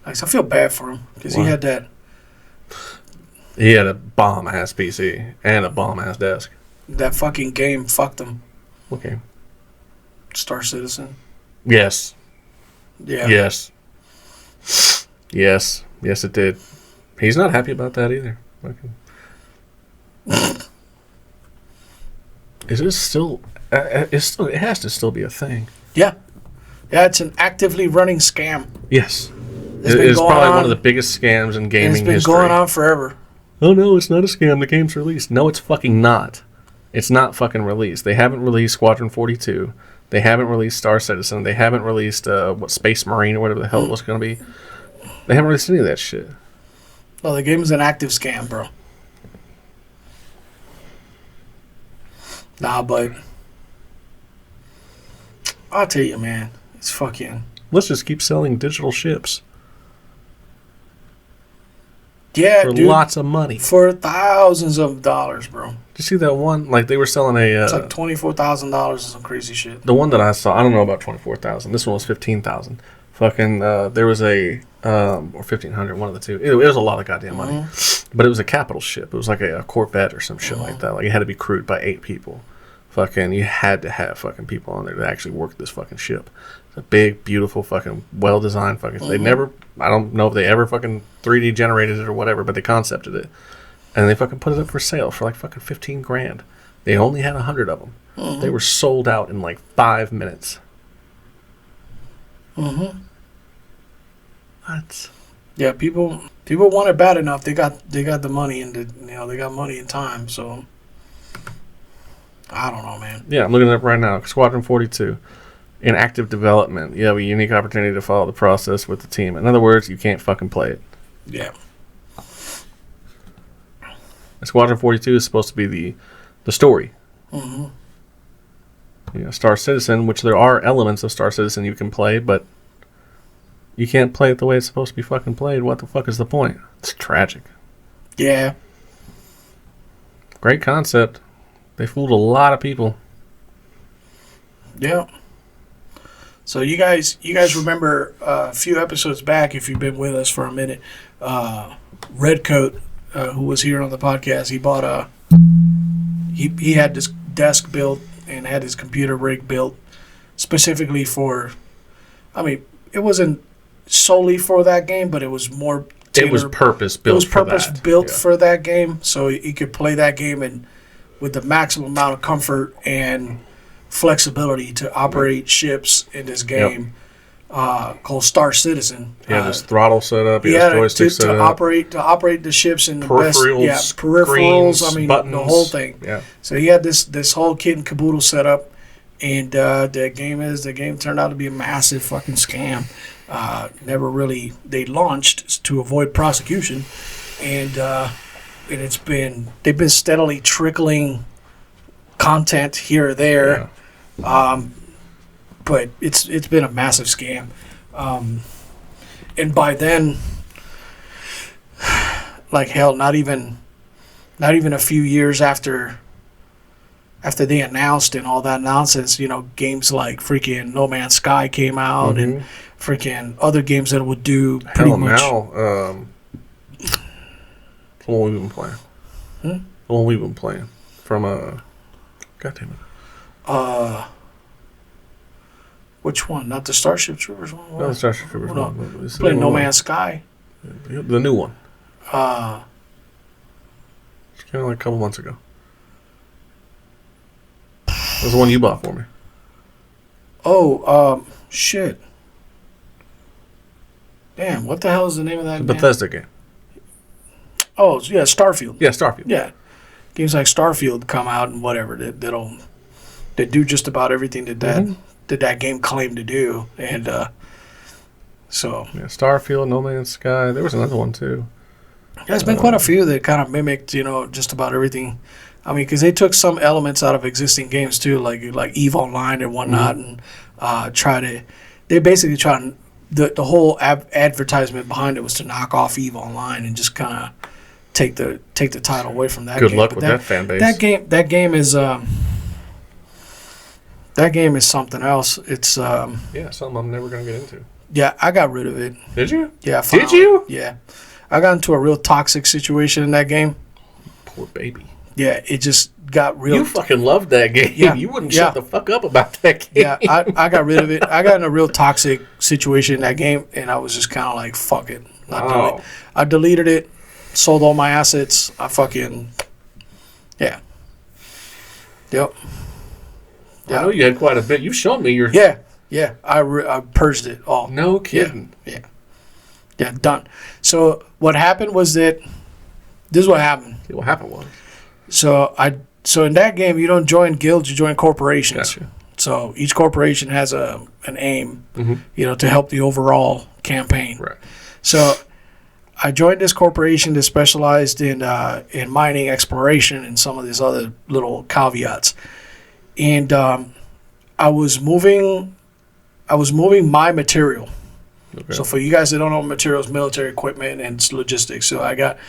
I feel bad for him because he had that. He had a bomb-ass PC and a bomb-ass desk. That fucking game fucked him. Okay. Star Citizen. Yes. Yeah. Yes. Yes. Yes, it did. He's not happy about that either. Is it still? It has to still be a thing. Yeah. Yeah, it's an actively running scam. Yes. It's probably one of the biggest scams in gaming history. It's been going on forever. Oh, no, it's not a scam. The game's released. No, it's fucking not. It's not fucking released. They haven't released Squadron 42. They haven't released Star Citizen. They haven't released Space Marine or whatever the hell it was going to be. They haven't released any of that shit. No, the game is an active scam, bro. Nah, but I'll tell you, man, it's fucking... Let's just keep selling digital ships. Yeah, for dude, lots of money. For thousands of dollars, bro. Did you see that one? Like, they were selling a... it's like $24,000 or some crazy shit. The one that I saw, I don't know about $24,000. This one was $15,000. Fucking, there was a... or $1,500, one of the two. It was a lot of goddamn money. But it was a capital ship. It was like a Corvette or some shit like that. Like, it had to be crewed by 8 people. Fucking, you had to have fucking people on there that actually worked this fucking ship. It's a big, beautiful, fucking, well-designed fucking... They never... I don't know if they ever fucking 3D generated it or whatever, but they concepted it. And they fucking put it up for sale for like fucking $15,000. They only had 100 of them. They were sold out in like 5 minutes. What? Yeah, people want it bad enough. They got the money and they got money and time. So I don't know, man. Yeah, I'm looking it up right now. Squadron 42. In active development, you have a unique opportunity to follow the process with the team. In other words, you can't fucking play it. Yeah. Squadron 42 is supposed to be the story. Star Citizen, which there are elements of Star Citizen you can play, but you can't play it the way it's supposed to be fucking played. What the fuck is the point? It's tragic. Yeah. Great concept. They fooled a lot of people. Yeah. So you guys remember a few episodes back, if you've been with us for a minute, Redcoat, who was here on the podcast, he bought he had this desk built and had his computer rig built specifically for, I mean, it wasn't solely for that game, but it was more tailored. It was purpose built. It was purpose built for that game, so he could play that game and with the maximum amount of comfort and flexibility to operate ships in this game called Star Citizen. He had his throttle set up. He had his joystick set up. To operate the ships in the peripherals, best, peripherals. Screens, I mean, buttons, the whole thing. Yeah. So he had this whole kit and caboodle set up, and the game turned out to be a massive fucking scam. Never really they launched to avoid prosecution, and they've been steadily trickling content here or there. Yeah. But it's been a massive scam, and by then, like hell, not even a few years after they announced and all that nonsense, games like freaking No Man's Sky came out and freaking other games that would do pretty much. Now, the one we've been playing. The one we've been playing from God damn it. Which one? Not the Starship Troopers one? No, the Starship Troopers one. Playing No Man's Sky. The new one. It came out like a couple months ago. It was the one you bought for me. Oh, shit. Damn, what the hell is the name of that game? Bethesda game. Oh, yeah, Starfield. Yeah, Starfield. Yeah. Games like Starfield come out and whatever. That'll that do just about everything that game claimed to do, and so yeah, Starfield, No Man's Sky. There was another one too. There's been quite a few that kind of mimicked, just about everything. I mean, because they took some elements out of existing games too, like EVE Online and whatnot, and they basically try the whole advertisement behind it was to knock off EVE Online and just kind of take the title away from that. Good luck with that fan base. That game is something else. It's something I'm never gonna get into. Yeah, I got rid of it. Did you? Yeah. Did you? Yeah, I got into a real toxic situation in that game. Poor baby. Yeah, it just got real. You fucking loved that game. Yeah, you wouldn't shut the fuck up about that game. Yeah, I got rid of it. I got in a real toxic situation in that game, and I was just kind of like, fuck it. I deleted it, sold all my assets. Yeah. Yep. I know you had quite a bit. You showed me your... Yeah. I purged it all. No kidding. Yeah, done. So what happened was that... This is what happened. What happened was... So in that game, you don't join guilds, you join corporations. Gotcha. So each corporation has an aim, to help the overall campaign. Right. So I joined this corporation that specialized in mining exploration and some of these other little caveats. And I was moving my material. Okay. So for you guys that don't know, materials, military equipment, and logistics. So I got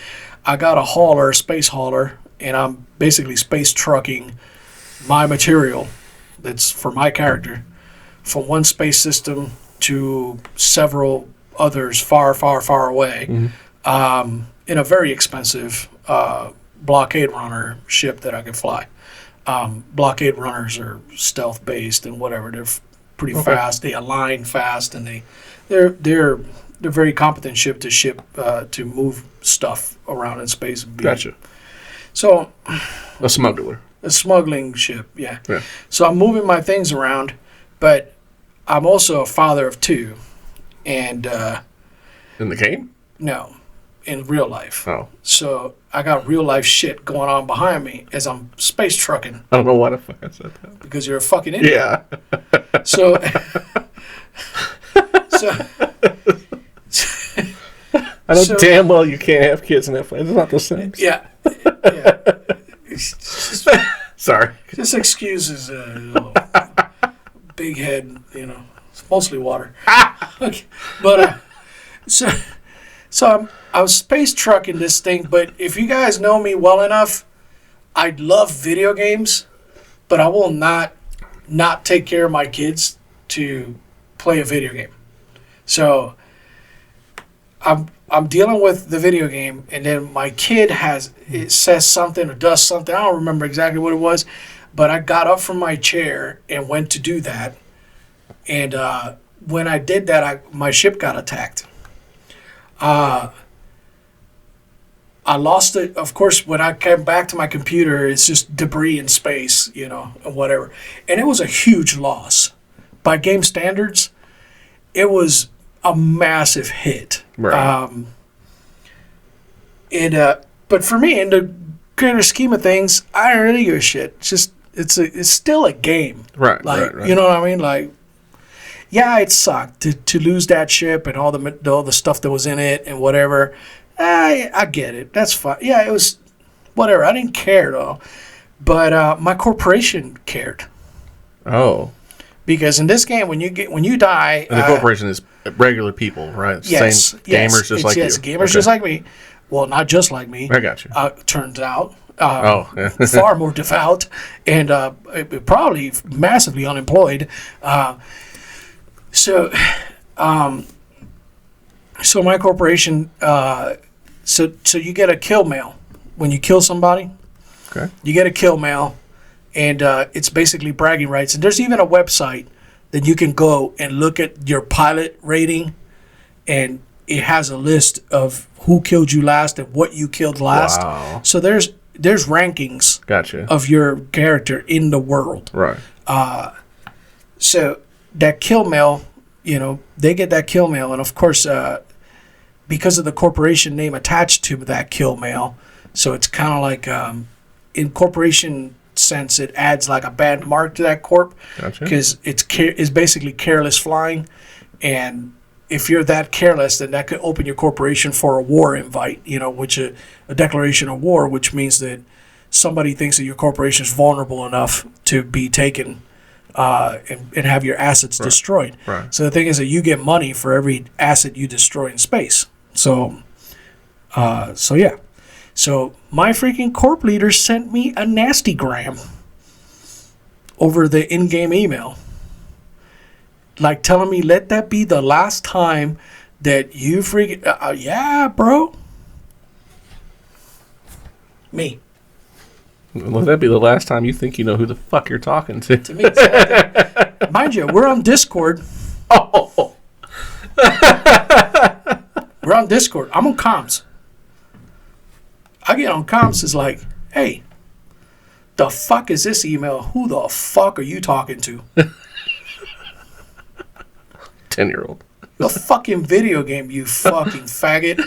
a hauler, a space hauler, and I'm basically space trucking my material that's for my character from one space system to several others far, far, far away in a very expensive blockade runner ship that I could fly. Blockade runners are stealth based and whatever. They're pretty fast. They align fast, and they're very competent ship to move stuff around in space. Gotcha. So, a smuggler. A smuggling ship, yeah. So I'm moving my things around, but I'm also a father of two, and in the game? No, in real life. Oh. So I got real life shit going on behind me as I'm space trucking. I don't know why the fuck I said that. Because you're a fucking idiot. Yeah. So I know damn well you can't have kids in that place. It's not the same. Yeah. Sorry. Just excuses big head, it's mostly water. Okay. But so I was space trucking this thing, but if you guys know me well enough, I love video games, but I will not take care of my kids to play a video game. So I'm dealing with the video game, and then my kid says something or does something. I don't remember exactly what it was, but I got up from my chair and went to do that. And when I did that, my ship got attacked. I lost it. Of course, when I came back to my computer, it's just debris in space, and whatever. And it was a huge loss. By game standards, it was a massive hit. Right. But for me, in the greater scheme of things, I don't really give a shit. It's just it's still a game. Right. Like, right. You know what I mean? Like, yeah, it sucked to lose that ship and all the stuff that was in it and whatever. I get it. That's fine. Yeah, it was whatever. I didn't care though, but my corporation cared. Oh. Because in this game, when you die, and the corporation is regular people, right? Yes, Same gamers just like you. Yes, gamers just like me. Well, not just like me. I got you. Turns out, yeah. far more devout and probably massively unemployed. So my corporation. So you get a kill mail when you kill somebody. Okay. You get a kill mail. And it's basically bragging rights. And there's even a website that you can go and look at your pilot rating, and it has a list of who killed you last and what you killed last. Wow. So there's rankings of your character in the world. Right. So that kill mail, they get that kill mail. And, of course, because of the corporation name attached to that kill mail, so it's kind of like in corporation sense it adds like a bad mark to that corp Gotcha. because it's basically careless flying, and if you're that careless, then that could open your corporation for a war invite, which a declaration of war, which means that somebody thinks that your corporation is vulnerable enough to be taken and have your assets destroyed. Right. So the thing is that you get money for every asset you destroy in space. So yeah. So my freaking corp leader sent me a nasty gram over the in-game email. Like telling me, let that be the last time that you freaking... yeah, bro. Me. Let that be the last time you think you know who the fuck you're talking to. To me, exactly. Mind you, we're on Discord. Oh. We're on Discord. I'm on comms. I get on comms. It's like, hey, the fuck is this email? Who the fuck are you talking to? 10-year-old. The fucking video game, you fucking faggot.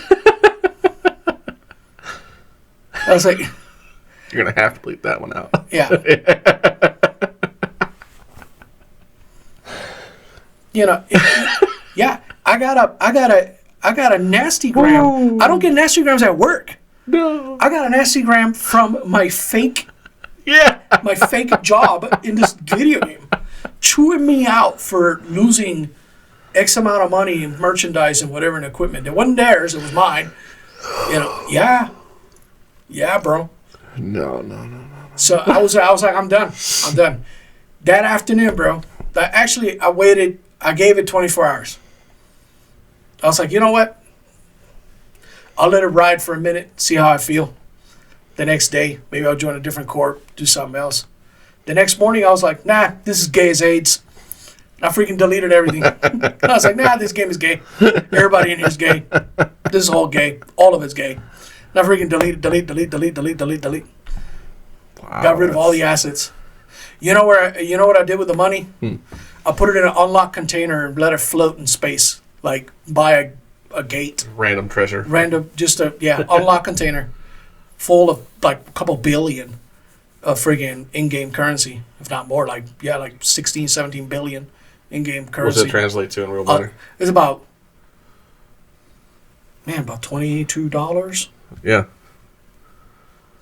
I was like... You're going to have to bleep that one out. Yeah. Yeah, I got a nasty gram. Whoa. I don't get nasty grams at work. No. I got a nasty gram from my fake job in this video game, chewing me out for losing X amount of money in merchandise and whatever and equipment. It wasn't theirs, it was mine. Yeah, bro. No. So I was like, I'm done. That afternoon, bro. Actually, I gave it 24 hours. I was like, you know what? I'll let it ride for a minute, see how I feel. The next day, maybe I'll join a different corp, do something else. The next morning, I was like, nah, this is gay as AIDS. I freaking deleted everything. I was like, nah, this game is gay. Everybody in here is gay. This is all gay. All of it's gay. And I freaking delete. Wow, Got rid of all the assets. You know what I did with the money? I put it in an unlocked container and let it float in space, like by a gate. Random treasure. Unlocked container full of like a couple billion of friggin' in-game currency, if not more, like 16, 17 billion in-game currency. What's that translate to in real money? It's about $22. Yeah.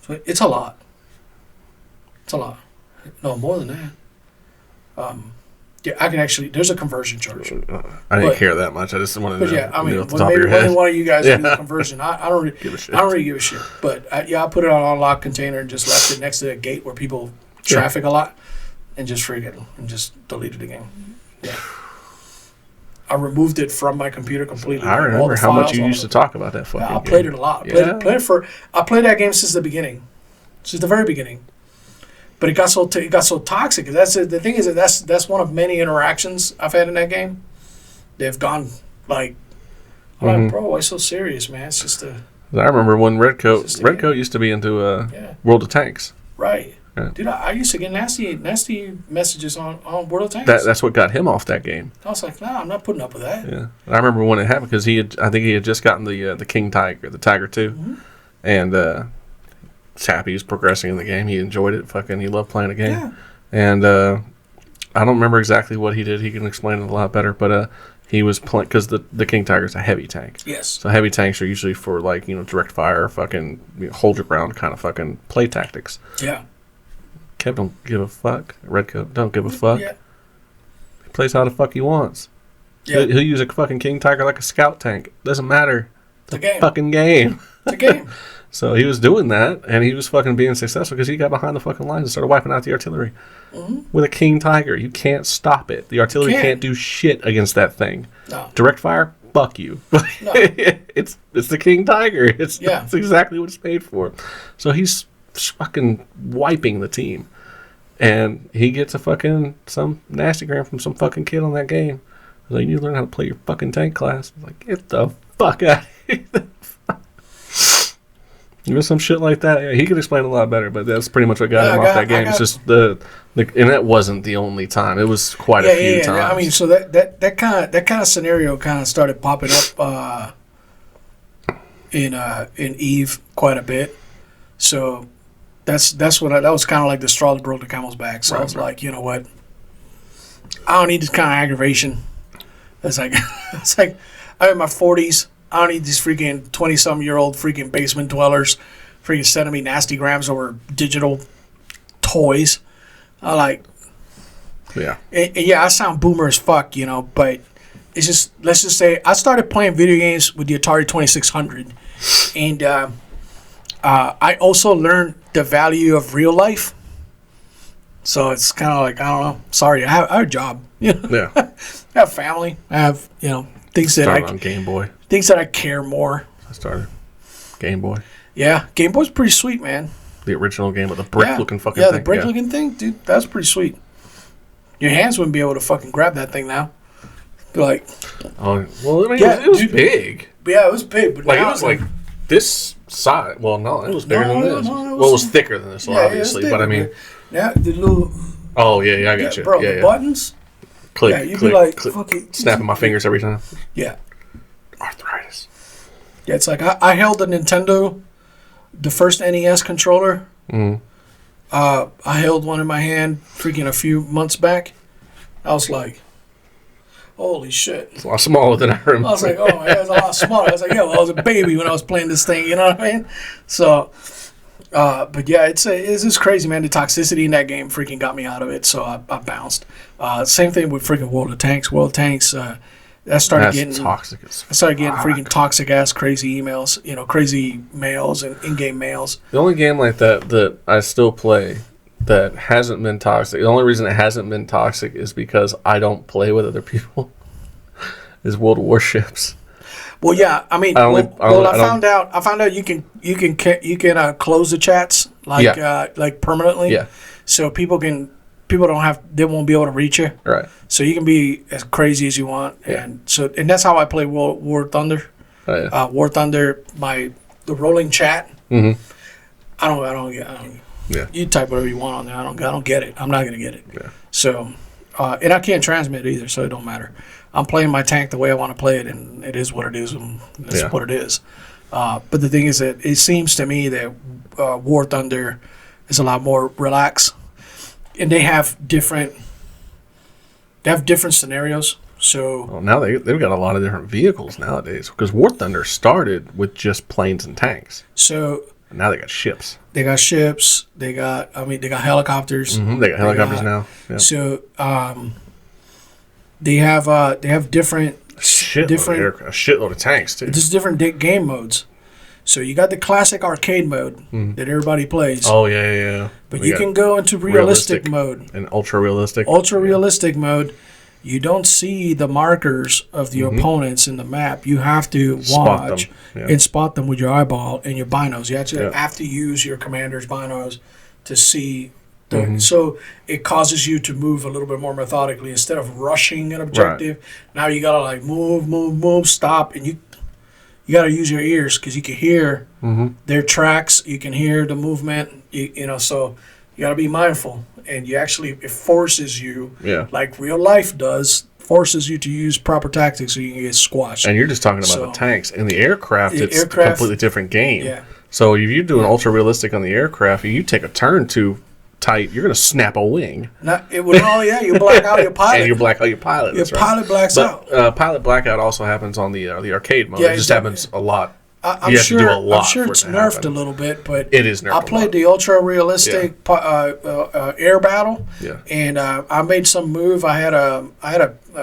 So it's a lot. No, more than that. Yeah, I can actually. There's a conversion charge. I didn't care that much. I just wanted to know. I mean, off the top of your maybe head. one of you guys do the conversion. I don't really give a shit. I don't really give a shit. But I put it on an unlocked container and just left it next to a gate where people traffic a lot, and just deleted the game. Yeah. I removed it from my computer completely. I remember how much you used to talk about that fucking game. I played it a lot. I played that game since the beginning, since the very beginning. But it got so toxic. That's the thing is that's one of many interactions I've had in that game. They've gone like, like, bro, why so serious, man? It's just a. I remember when Redcoat used to be into World of Tanks. Right. Yeah. Dude, I used to get nasty messages on World of Tanks. That's what got him off that game. I was like, nah, I'm not putting up with that. Yeah, I remember when it happened because I think he had just gotten the King Tiger, the Tiger 2, and was happy he was progressing in the game. He enjoyed it. He loved playing the game. Yeah. And I don't remember exactly what he did. He can explain it a lot better. But he was playing because the King Tiger is a heavy tank. Yes. So heavy tanks are usually for direct fire, hold your ground kind of play tactics. Yeah. Kev don't give a fuck. Redcoat don't give a fuck. Yeah. He plays how the fuck he wants. Yeah. He'll use a fucking King Tiger like a scout tank. Doesn't matter. The game. Fucking game. The game. So he was doing that, and he was fucking being successful because he got behind the fucking lines and started wiping out the artillery. With a King Tiger, you can't stop it. The artillery can't do shit against that thing. No. Direct fire, fuck you. No. It's the King Tiger. It's exactly what it's made for. So he's fucking wiping the team. And he gets some nasty gram from some fucking kid on that game. He's like, you need to learn how to play your fucking tank class. I was like, get the fuck out of here. Some shit like that. Yeah, he could explain a lot better, but that's pretty much what got him off that game. It's just and that wasn't the only time. It was quite a few times. I mean, so that kind of scenario kind of started popping up in Eve quite a bit. So that was kind of like the straw that broke the camel's back. So I was like, you know what? I don't need this kind of aggravation. It's like I'm in my 40s. I don't need these freaking 20-some-year-old freaking basement dwellers freaking sending me nasty grams over digital toys. I like. Yeah. And yeah, I sound boomer as fuck, but it's just, let's just say I started playing video games with the Atari 2600, and I also learned the value of real life. So it's kind of like, I don't know. Sorry, I have a job. Yeah. I have family. I have things that Started on Game Boy. Things that I care more. I started Game Boy. Yeah, Game Boy's pretty sweet, man. The original game with the brick-looking fucking thing. Yeah, the brick-looking thing, dude. That's pretty sweet. Your hands wouldn't be able to fucking grab that thing now. Be like, oh, well, I mean, it was big. Yeah, it was big, but like now it was like this size. Well, no, it was bigger than this. It was thicker than this, obviously. But I mean, yeah, the little. Oh yeah, I got you, bro. Yeah, the buttons. Click, yeah, you'd click, be like, click, fucking snapping my fingers every time. Yeah. Arthritis. Yeah, it's like I held a Nintendo, the first NES controller. Mm. I held one in my hand freaking a few months back. I was like, holy shit. It's a lot smaller than I remember. I was like, oh, yeah, it's a lot smaller. I was like, yeah, well, I was a baby when I was playing this thing, you know what I mean? So, but yeah, it's just crazy, man. The toxicity in that game freaking got me out of it, so I bounced. Same thing with freaking World of Tanks. World of Tanks, I started getting toxic. I started getting freaking toxic ass crazy emails, crazy mails and in-game mails. The only game like that I still play that hasn't been toxic. The only reason it hasn't been toxic is because I don't play with other people. Is World of Warships. Well, yeah, I mean, I found out you can close the chats like permanently. Yeah. So they won't be able to reach you. Right. So you can be as crazy as you want, and that's how I play War Thunder. Oh, yeah. War Thunder, the rolling chat. Mm-hmm. I don't. Yeah. You type whatever you want on there. I don't get it. I'm not gonna get it. Yeah. So, and I can't transmit either, so it don't matter. I'm playing my tank the way I want to play it, and it is what it is, and that's what it is. But the thing is that it seems to me that War Thunder is a lot more relaxed, and they have different scenarios. So now they've got a lot of different vehicles nowadays, because War Thunder started with just planes and tanks. So and now they got ships. They got ships. They got helicopters. Mm-hmm. They got helicopters now. Yep. So they have different a shitload of tanks too. Just different game modes. So you got the classic arcade mode that everybody plays. Oh yeah. But you can go into realistic mode and ultra realistic. Ultra realistic mode. You don't see the markers of the opponents in the map. You have to watch and spot them with your eyeball and your binos. You actually have to use your commander's binos to see. So it causes you to move a little bit more methodically instead of rushing an objective. Right. Now you gotta like move, stop, and you gotta use your ears because you can hear their tracks. You can hear the movement. So you gotta be mindful. And it forces you, like real life does, forces you to use proper tactics so you can get squashed. And you're just talking about the tanks. And the aircraft, it's a completely different game. Yeah. So if you do an ultra realistic on the aircraft, if you take a turn too tight, you're going to snap a wing. You black out your pilot. And you black out your pilot. Your pilot blacks out. Pilot blackout also happens on the arcade mode. It just happens a lot. I'm sure it's nerfed a little bit, but it is nerfed. I played the ultra realistic air battle, and I made some move. I had a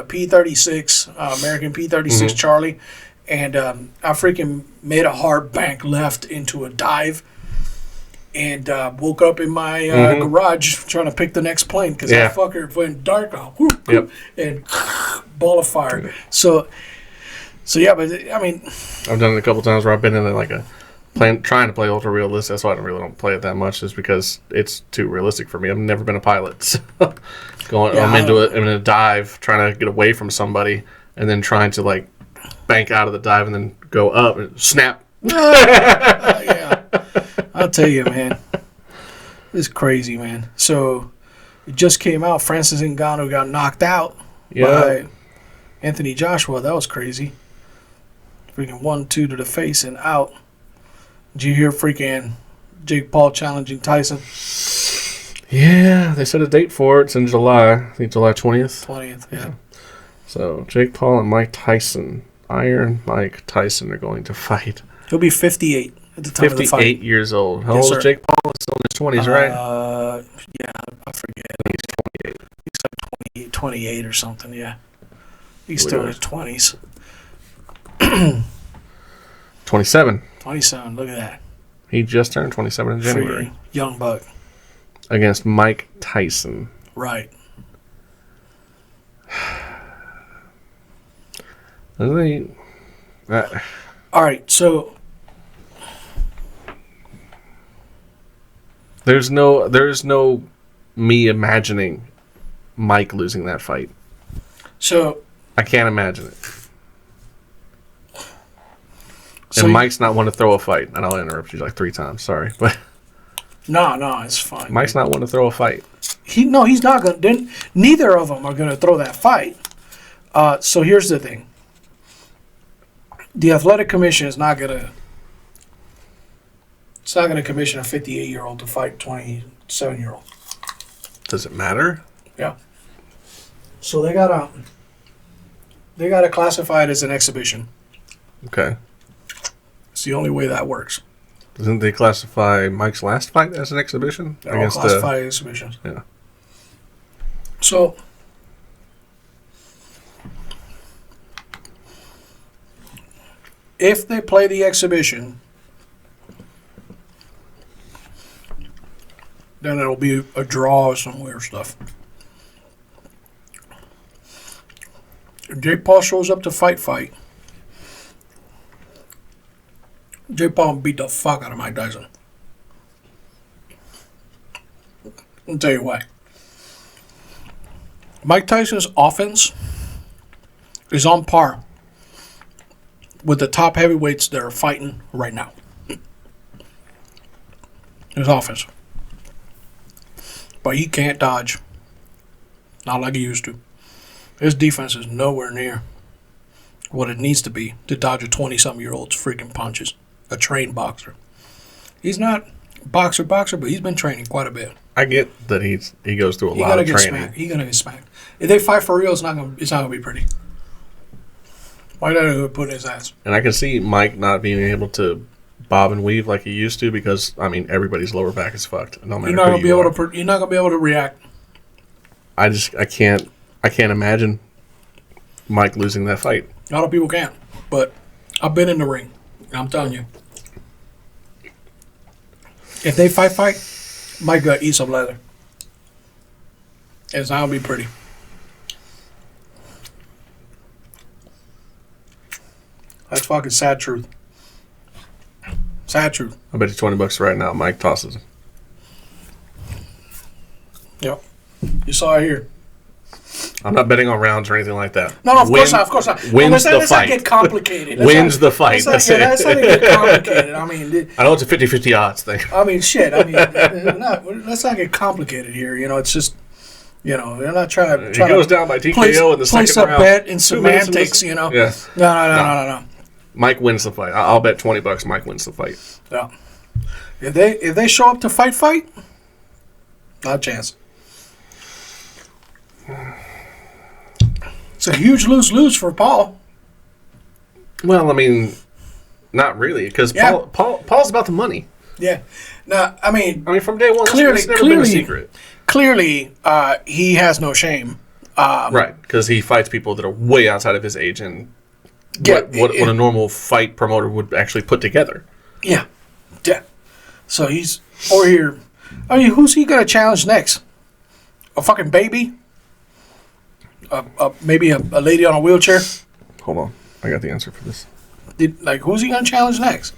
P-36 American P-36 Charlie, and I freaking made a hard bank left into a dive, and woke up in my garage trying to pick the next plane because that fucker went dark off, and ball of fire. So yeah, but I mean, I've done it a couple times where I've been in like a plane trying to play ultra realistic. That's why I don't play it that much, is because it's too realistic for me. I've never been a pilot. So I'm in a dive trying to get away from somebody, and then trying to like bank out of the dive and then go up and snap. Yeah, I'll tell you, man, it's crazy, man. So it just came out. Francis Ngannou got knocked out by Anthony Joshua. That was crazy. Freaking 1-2 to the face and out. Did you hear freaking Jake Paul challenging Tyson. Yeah, they set a date for it. It's in July. I think July 20th. 20th, yeah. So Jake Paul and Mike Tyson, Iron Mike Tyson, are going to fight. He'll be 58 at the time of the fight. 58 years old. How Yes, old sir. is Jake Paul? He's still in his 20s, right? Yeah, I forget. He's 28. He's like 28 or something, yeah. He's still in his 20s. 27. 27, look at that. He just turned 27 in January. Free young buck. Against Mike Tyson. Right. All right, so there's no me imagining Mike losing that fight. So I can't imagine it. So and Mike's not one to throw a fight. And I'll interrupt you like 3 times. Sorry, but no, it's fine. Mike's not one to throw a fight. He's not gonna. Neither of them are gonna throw that fight. So here's the thing. The athletic commission is not gonna. It's not gonna commission a 58-year-old to fight 27-year-old. Does it matter? Yeah. So they gotta classify it as an exhibition. Okay. It's the only way that works. Doesn't they classify Mike's last fight as an exhibition? They're all classified as exhibitions. Yeah. So if they play the exhibition, then it'll be a draw or some weird stuff. If Jake Paul shows up to fight, Jake Paul beat the fuck out of Mike Tyson. I'll tell you why. Mike Tyson's offense is on par with the top heavyweights that are fighting right now. His offense. But he can't dodge. Not like he used to. His defense is nowhere near what it needs to be to dodge a 20-something-year-old's freaking punches. A trained boxer. He's not boxer, but he's been training quite a bit. I get that he goes through a lot of training. He's gonna get smacked. If they fight for real, it's not gonna be pretty. Why not gonna put in his ass? And I can see Mike not being able to bob and weave like he used to because everybody's lower back is fucked. No matter You're not who you're not gonna be able to react. I can't imagine Mike losing that fight. A lot of people can't, but I've been in the ring. I'm telling you. If they fight, Mike got eat some leather. It's not gonna be pretty. That's fucking sad truth. Sad truth. I bet you $20 right now. Mike tosses him. Yep. You saw it here. I'm not betting on rounds or anything like that. No, of course not. Wins the let's fight. Not get complicated. Wins the fight. Let's not get complicated. I know it's a 50-50 odds thing. Shit. Let's not get complicated here. It's just, they're not trying to. He goes down by TKO in the second round. Place a bet in semantics. Yeah. No. Mike wins the fight. I'll bet $20 Mike wins the fight. Yeah. If they show up to fight, not a chance. It's a huge lose-lose for Paul. Well, not really, because Paul's about the money. Yeah. Now, from day one, it's never been a secret. Clearly, he has no shame. Right, because he fights people that are way outside of his age and what a normal fight promoter would actually put together. Yeah. So he's over here. Who's he going to challenge next? A fucking baby? Maybe a lady on a wheelchair? Hold on. I got the answer for this. Who's he going to challenge next?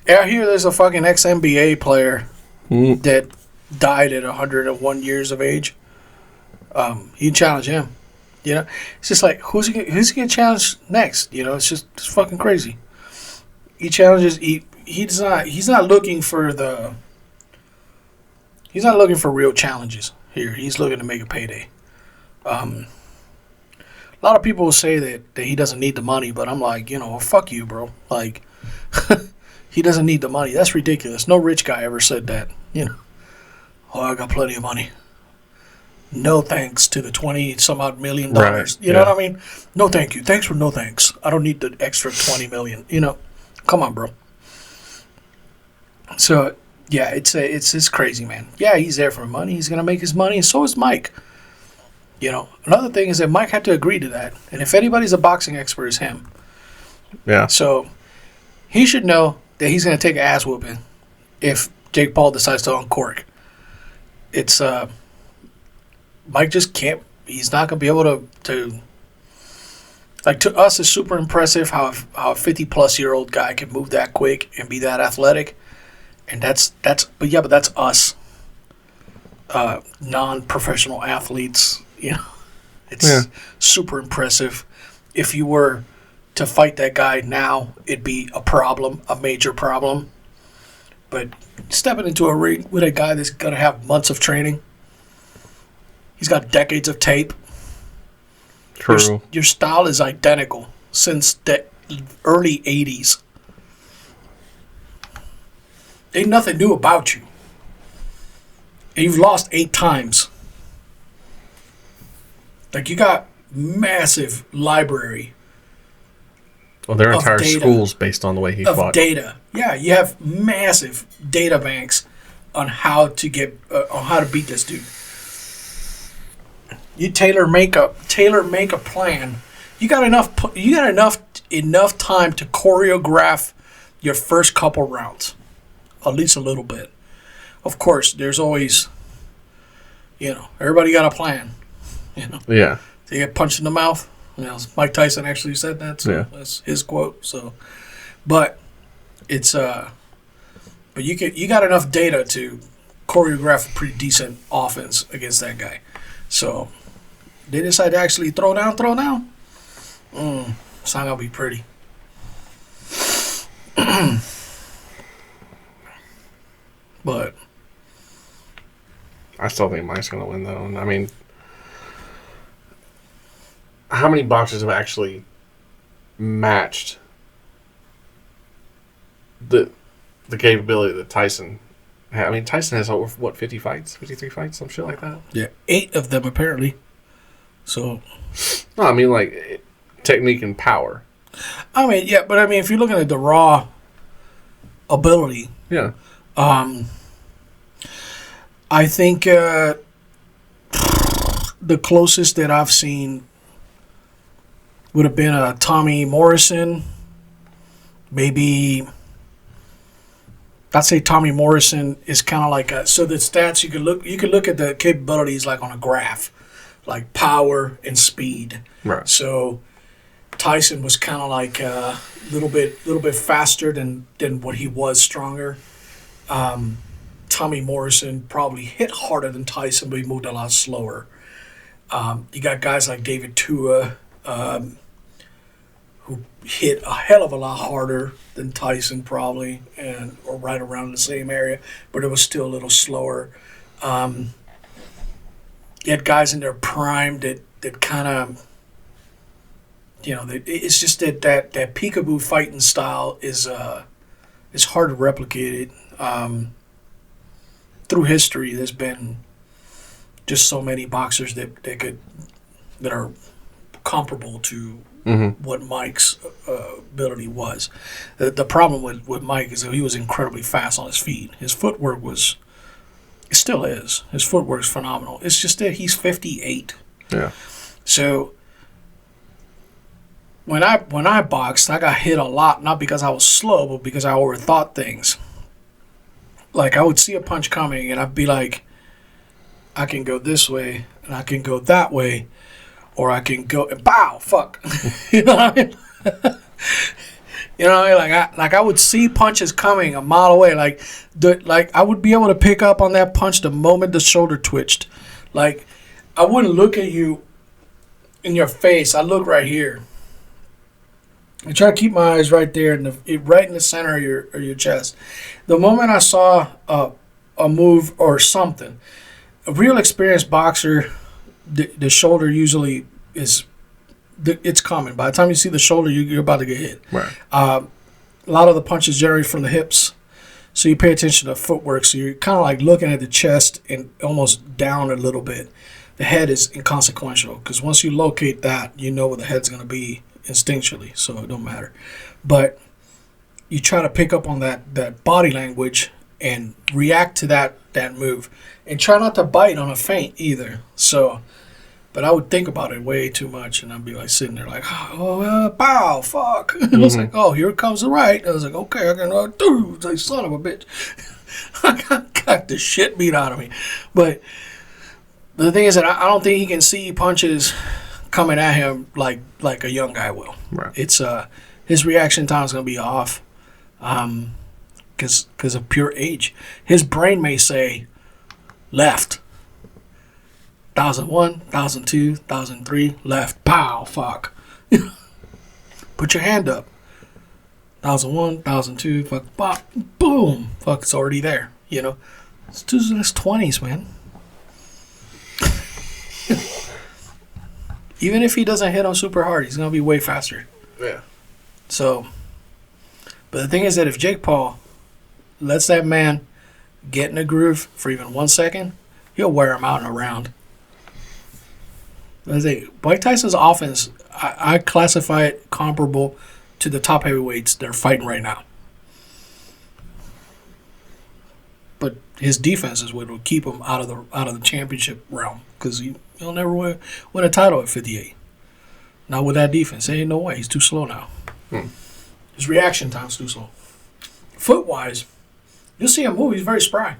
Out here, there's a fucking ex-NBA player that died at 101 years of age. He'd challenge him. It's just like, who's he going to challenge next? It's fucking crazy. He challenges, he's not looking for real challenges here. He's looking to make a payday. A lot of people will say that he doesn't need the money, but I'm like, fuck you, bro. He doesn't need the money. That's ridiculous. No rich guy ever said that. Oh, I got plenty of money. No thanks to the 20 some odd $million. Right. You know what I mean? No thank you. Thanks for no thanks. I don't need the extra 20 million. Come on, bro. So yeah, it's crazy, man. Yeah, he's there for money. He's gonna make his money, and so is Mike. Another thing is that Mike had to agree to that, and if anybody's a boxing expert, it's him. Yeah. So he should know that he's gonna take an ass whooping if Jake Paul decides to uncork. It's Mike just can't. He's not gonna be able to. Like, to us, it's super impressive how a 50-plus-year-old guy can move that quick and be that athletic, and that's us, non-professional athletes. It's super impressive. If you were to fight that guy now, it'd be a problem, a major problem. But stepping into a ring with a guy that's gonna have months of training, he's got decades of tape. True. Your style is identical since the early 80s. Ain't nothing new about you. And you've lost 8 times. Like, you got massive library. Well, their entire data, school's based on the way he fought. Data. Yeah, you have massive data banks on how to beat this dude. You tailor make a plan. You got enough time to choreograph your first couple rounds, at least a little bit. Of course, there's always, everybody got a plan. Yeah. They get punched in the mouth. Mike Tyson actually said that, so that's his quote. So, but it's but you got enough data to choreograph a pretty decent offense against that guy. So they decide to actually throw down. It's not gonna be pretty. But I still think Mike's gonna win, though. I mean, how many boxers have actually matched the capability that Tyson had? I mean, Tyson has over 53 fights, some shit like that. Yeah, 8 of them apparently. So, no, I mean, like, technique and power. I mean, yeah, but I mean, if you're looking at the raw ability, yeah, I think the closest that I've seen would have been a Tommy Morrison. Maybe I'd say Tommy Morrison is kind of like so the stats you could look at the capabilities like on a graph, like power and speed. Right. So Tyson was kind of like a little bit faster than what he was stronger. Tommy Morrison probably hit harder than Tyson, but he moved a lot slower. You got guys like David Tua, who hit a hell of a lot harder than Tyson probably, or right around the same area, but it was still a little slower. You had guys in their prime that kind of, it's just that peekaboo fighting style is hard to replicate. Through history, there's been just so many boxers that are comparable to what Mike's ability was. The problem with Mike is that he was incredibly fast on his feet. His footwork it still is. His footwork's phenomenal. It's just that he's 58. Yeah. So when I boxed, I got hit a lot, not because I was slow, but because I overthought things. Like, I would see a punch coming, and I'd be like, I can go this way, and I can go that way, or I can go, and bow, fuck. You know what I mean? Like I would see punches coming a mile away. Like I would be able to pick up on that punch the moment the shoulder twitched. Like, I wouldn't look at you in your face. I look right here. I try to keep my eyes right there, right in the center of your chest. The moment I saw a move or something, a real experienced boxer, the shoulder usually it's coming. By the time you see the shoulder, you're about to get hit. Right. a lot of the punches generate from the hips. So you pay attention to footwork. So you're kind of like looking at the chest and almost down a little bit. The head is inconsequential because once you locate that, you know where the head's going to be instinctually. So it don't matter. But you try to pick up on that body language and react to that move. And try not to bite on a feint either. So, but I would think about it way too much. And I'd be like sitting there like, oh, pow, fuck. And I was like, oh, here comes the right. I was like, okay, I can do like son of a bitch. I got the shit beat out of me. But the thing is that I don't think he can see punches coming at him like a young guy will. Right. It's his reaction time is going to be off because of pure age. His brain may say left. 1001, 1002, 1003, left. Pow, fuck. Put your hand up. 1001, 1002, fuck, pop, boom. Fuck, it's already there, you know. It's 20s, man. Even if he doesn't hit him super hard, he's going to be way faster. Yeah. So, but the thing is that if Jake Paul lets that man get in a groove for even 1 second, he'll wear him out in a round. I say, Mike Tyson's offense, I classify it comparable to the top heavyweights that are fighting right now. But his defense is what will keep him out of the championship realm because he'll never win a title at 58. Not with that defense. There ain't no way. He's too slow now. His reaction time's too slow. Foot-wise, you'll see him move. He's very spry.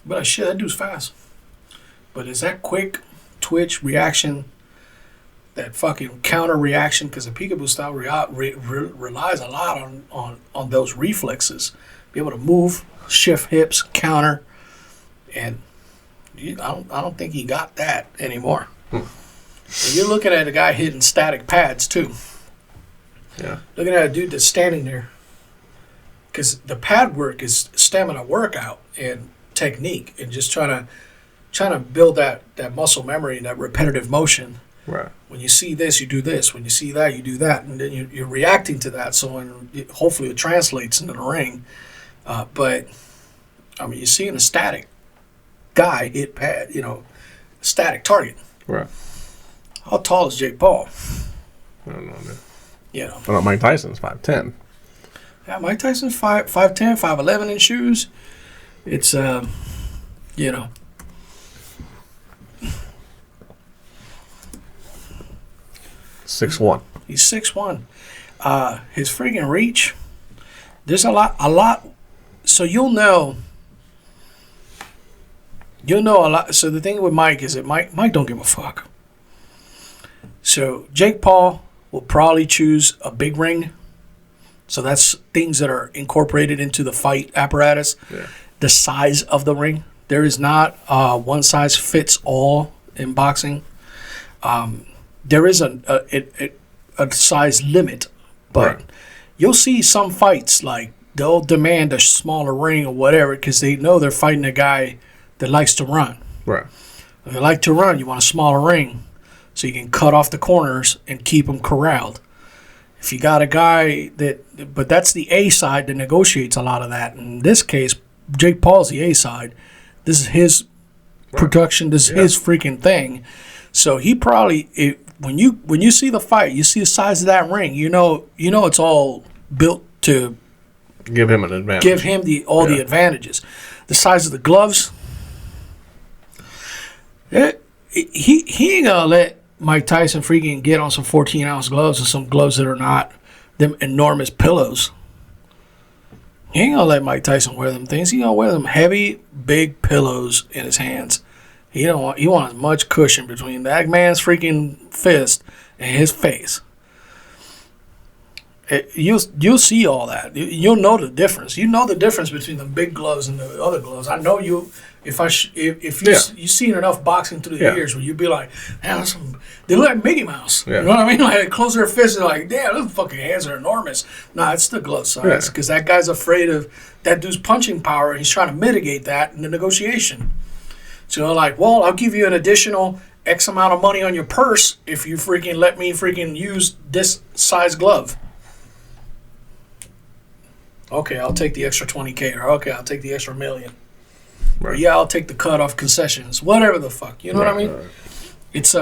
But shit, that dude's fast. But it's that quick twitch reaction, that fucking counter reaction, because the peekaboo style relies a lot on those reflexes. Be able to move, shift hips, counter, and I don't think he got that anymore. And you're looking at a guy hitting static pads too. Yeah. Looking at a dude that's standing there, because the pad work is stamina workout and technique, and just trying to build that muscle memory and that repetitive motion. Right. When you see this, you do this. When you see that, you do that, and then you're reacting to that. So hopefully it translates into the ring. But I mean, you're seeing a static guy hit pad, static target. Right. How tall is Jake Paul? I don't know, man. Well, Mike Tyson's 5'10". Yeah, Mike Tyson's 5'10", 5'11" in shoes. It's 6'1". He's 6'1". His freaking reach. There's a lot. So you'll know a lot. So the thing with Mike is that Mike don't give a fuck. So Jake Paul will probably choose a big ring. So that's things that are incorporated into the fight apparatus. Yeah. The size of the ring. There is not one size fits all in boxing. There is a size limit, but you'll see some fights like they'll demand a smaller ring or whatever because they know they're fighting a guy that likes to run. Right. If you like to run, you want a smaller ring so you can cut off the corners and keep them corralled. If you got a guy but that's the A side that negotiates a lot of that. In this case, Jake Paul's the A side. This is his production. This is his freaking thing. So he probably, when you see the fight, you see the size of that ring. You know it's all built to give him an advantage. Give him the advantages. The size of the gloves. He ain't gonna let Mike Tyson freaking get on some 14-ounce gloves or some gloves that are not them enormous pillows. He ain't gonna let Mike Tyson wear them things. He gonna wear them heavy, big pillows in his hands. He wants as much cushion between that man's freaking fist and his face. You'll see all that. You'll know the difference. You know the difference between the big gloves and the other gloves. I know you. If you've seen enough boxing through the years, where you'd be like, "Man, they look like Mickey Mouse." Yeah. You know what I mean? Like they close their fists and like, "Damn, those fucking hands are enormous." Nah, it's the glove size because that guy's afraid of that dude's punching power, and he's trying to mitigate that in the negotiation. So like, well, I'll give you an additional X amount of money on your purse if you freaking let me freaking use this size glove. Okay, I'll take the extra 20K, or okay, I'll take the extra $1 million. Right. Or yeah, I'll take the cut off concessions, whatever the fuck. You know what I mean? Right. It's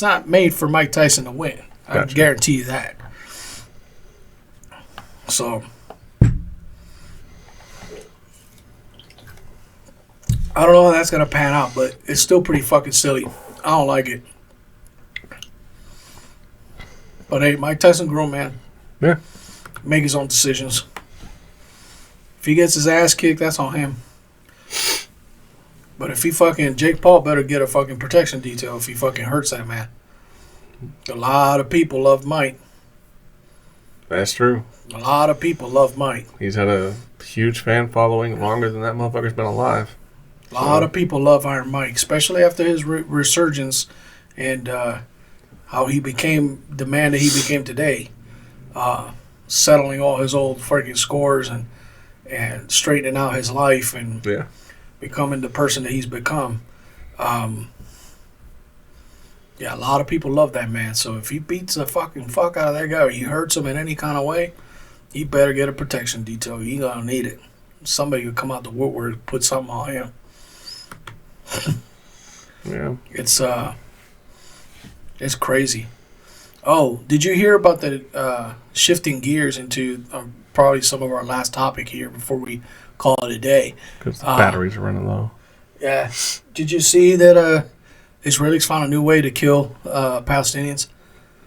not made for Mike Tyson to win. Gotcha. I guarantee you that. So I don't know how that's gonna pan out, but it's still pretty fucking silly. I don't like it. But hey, Mike Tyson, grown man. Yeah. Make his own decisions. If he gets his ass kicked, that's on him. But if he fucking Jake Paul better get a fucking protection detail if he fucking hurts that man. A lot of people love Mike. That's true. A lot of people love Mike. He's had a huge fan following longer than that motherfucker's been alive. A lot of people love Iron Mike, especially after his resurgence and how he became the man that he became today. Settling all his old freaking scores and straightening out his life and becoming the person that he's become. Yeah, a lot of people love that man. So if he beats the fucking fuck out of that guy or he hurts him in any kind of way, he better get a protection detail. He gonna need it. Somebody would come out the woodwork and put something on him. Yeah. It's crazy. Oh, did you hear about the shifting gears into probably some of our last topic here before we call it a day? Because the batteries are running low. Yeah. Did you see that Israelis found a new way to kill Palestinians?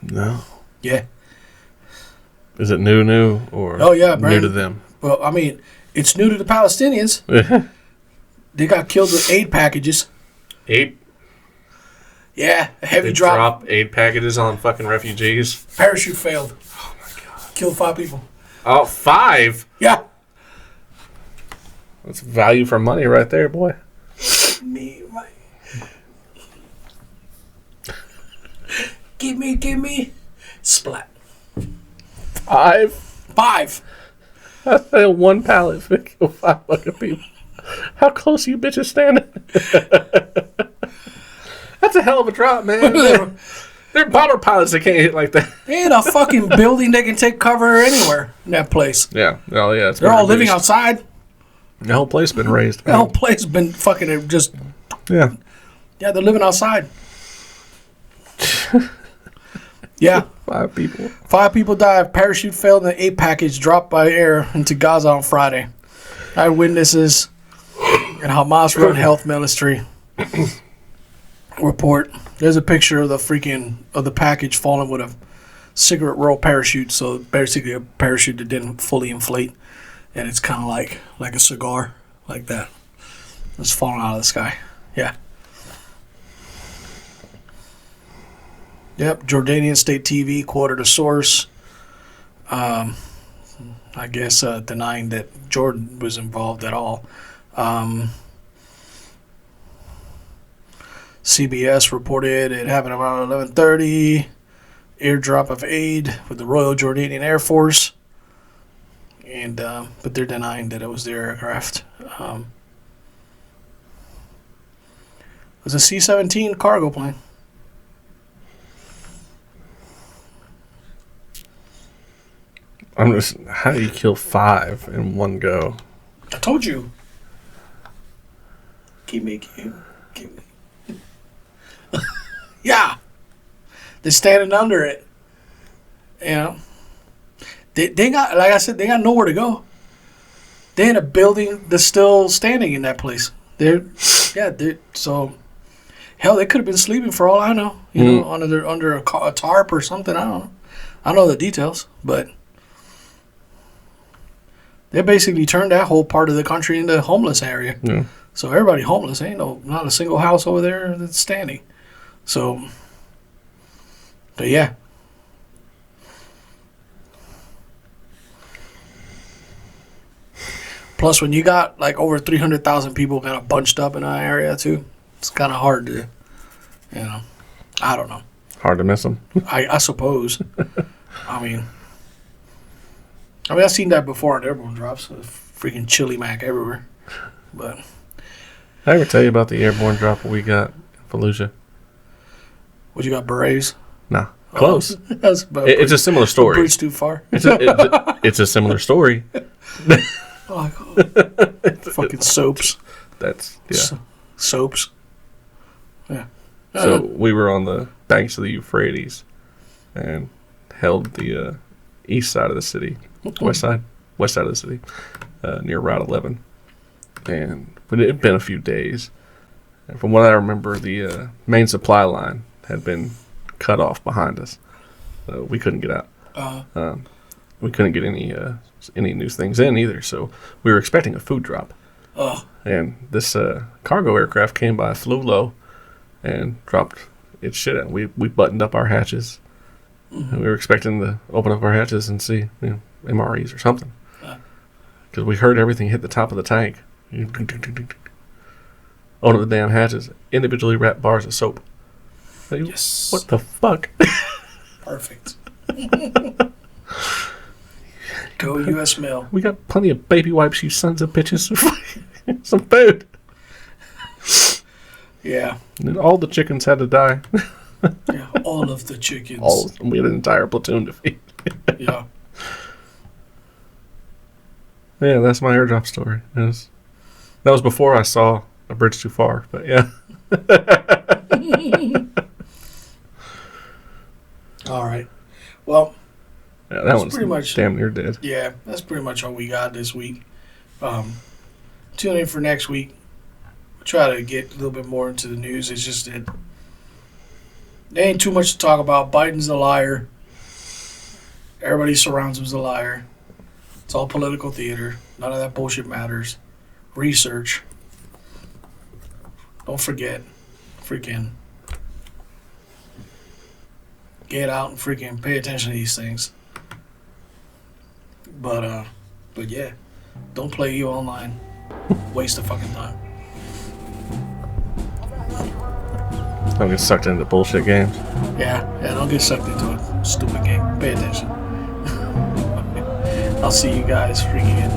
No. Yeah. Is it new or new to them? Well, I mean, it's new to the Palestinians. They got killed with aid packages. Aid? Yeah, a heavy drop. Aid packages on fucking refugees. Parachute failed. Oh, my God. Killed 5 people. Oh, 5? Yeah. That's value for money right there, boy. Give me. Splat. 5? 5. That's one pallet to kill 5 fucking people. How close are you bitches standing? That's a hell of a drop, man. There are bomber pilots that can't hit like that. They ain't a fucking building they can take cover anywhere in that place. Yeah. Oh, yeah. They're all living outside. The whole place been raised. The whole place been fucking just... Yeah. Yeah, they're living outside. Yeah. 5 people. 5 people died. Parachute failed and an aid package dropped by air into Gaza on Friday. Eyewitnesses and Hamas-run health ministry report. There's a picture of the package falling with a cigarette roll parachute. So basically a parachute that didn't fully inflate, and it's kind of like a cigar, like that. It's falling out of the sky. Yeah. Yep. Jordanian state TV quoted a source. I guess denying that Jordan was involved at all. CBS reported it happened around 11:30. Airdrop of aid with the Royal Jordanian Air Force, and but they're denying that it was their aircraft. It was a C-17 cargo plane. How do you kill 5 in one go? I told you. Keep me. Yeah. They're standing under it. You know. They got, like I said, they got nowhere to go. They're in a building that's still standing in that place. So hell, they could have been sleeping for all I know. You know, under a tarp or something. I don't know. I don't know the details, but they basically turned that whole part of the country into a homeless area. Yeah. So everybody homeless. Ain't not a single house over there that's standing. So, but yeah. Plus, when you got like over 300,000 people kind of bunched up in an area too, it's kind of hard to, I don't know. Hard to miss them. I suppose. I mean, I've seen that before on airborne drops. Freaking chili mac everywhere. But did I ever tell you about the airborne drop we got in Fallujah? What, you got berets? No. Close. That's about It's a similar a story. bridge too far. It's a similar story. Fucking soaps. That's yeah. Soaps. Yeah. So we were on the banks of the Euphrates, and held the east side of the city, west side of the city, near Route 11, but it had been a few days. And from what I remember, the main supply line had been cut off behind us. We couldn't get out. We couldn't get any new things in either. So we were expecting a food drop. And this cargo aircraft came by, flew low, and dropped its shit out. We buttoned up our hatches. And we were expecting to open up our hatches and see MREs or something. Because we heard everything hit the top of the tank. Onto the damn hatches. Individually wrapped bars of soap. Like, Yes. what the fuck? Perfect. Go U.S. mail. We got plenty of baby wipes, you sons of bitches. Some food. Yeah. And all the chickens had to die. Yeah. All of the chickens. We had an entire platoon to feed. Yeah. Yeah, that's my airdrop story. That was before I saw A Bridge Too Far, but yeah. All right. Well, Yeah, that one's pretty much damn near dead. Yeah, that's pretty much all we got this week. Tune in for next week. We'll try to get a little bit more into the news. It's just that there ain't too much to talk about. Biden's a liar. Everybody surrounds him as a liar. It's all political theater. None of that bullshit matters. Research. Don't forget. Freaking get out and freaking pay attention to these things. But yeah, don't play you online. Waste of fucking time. Don't get sucked into bullshit games. Yeah, don't get sucked into a stupid game. Pay attention. I'll see you guys freaking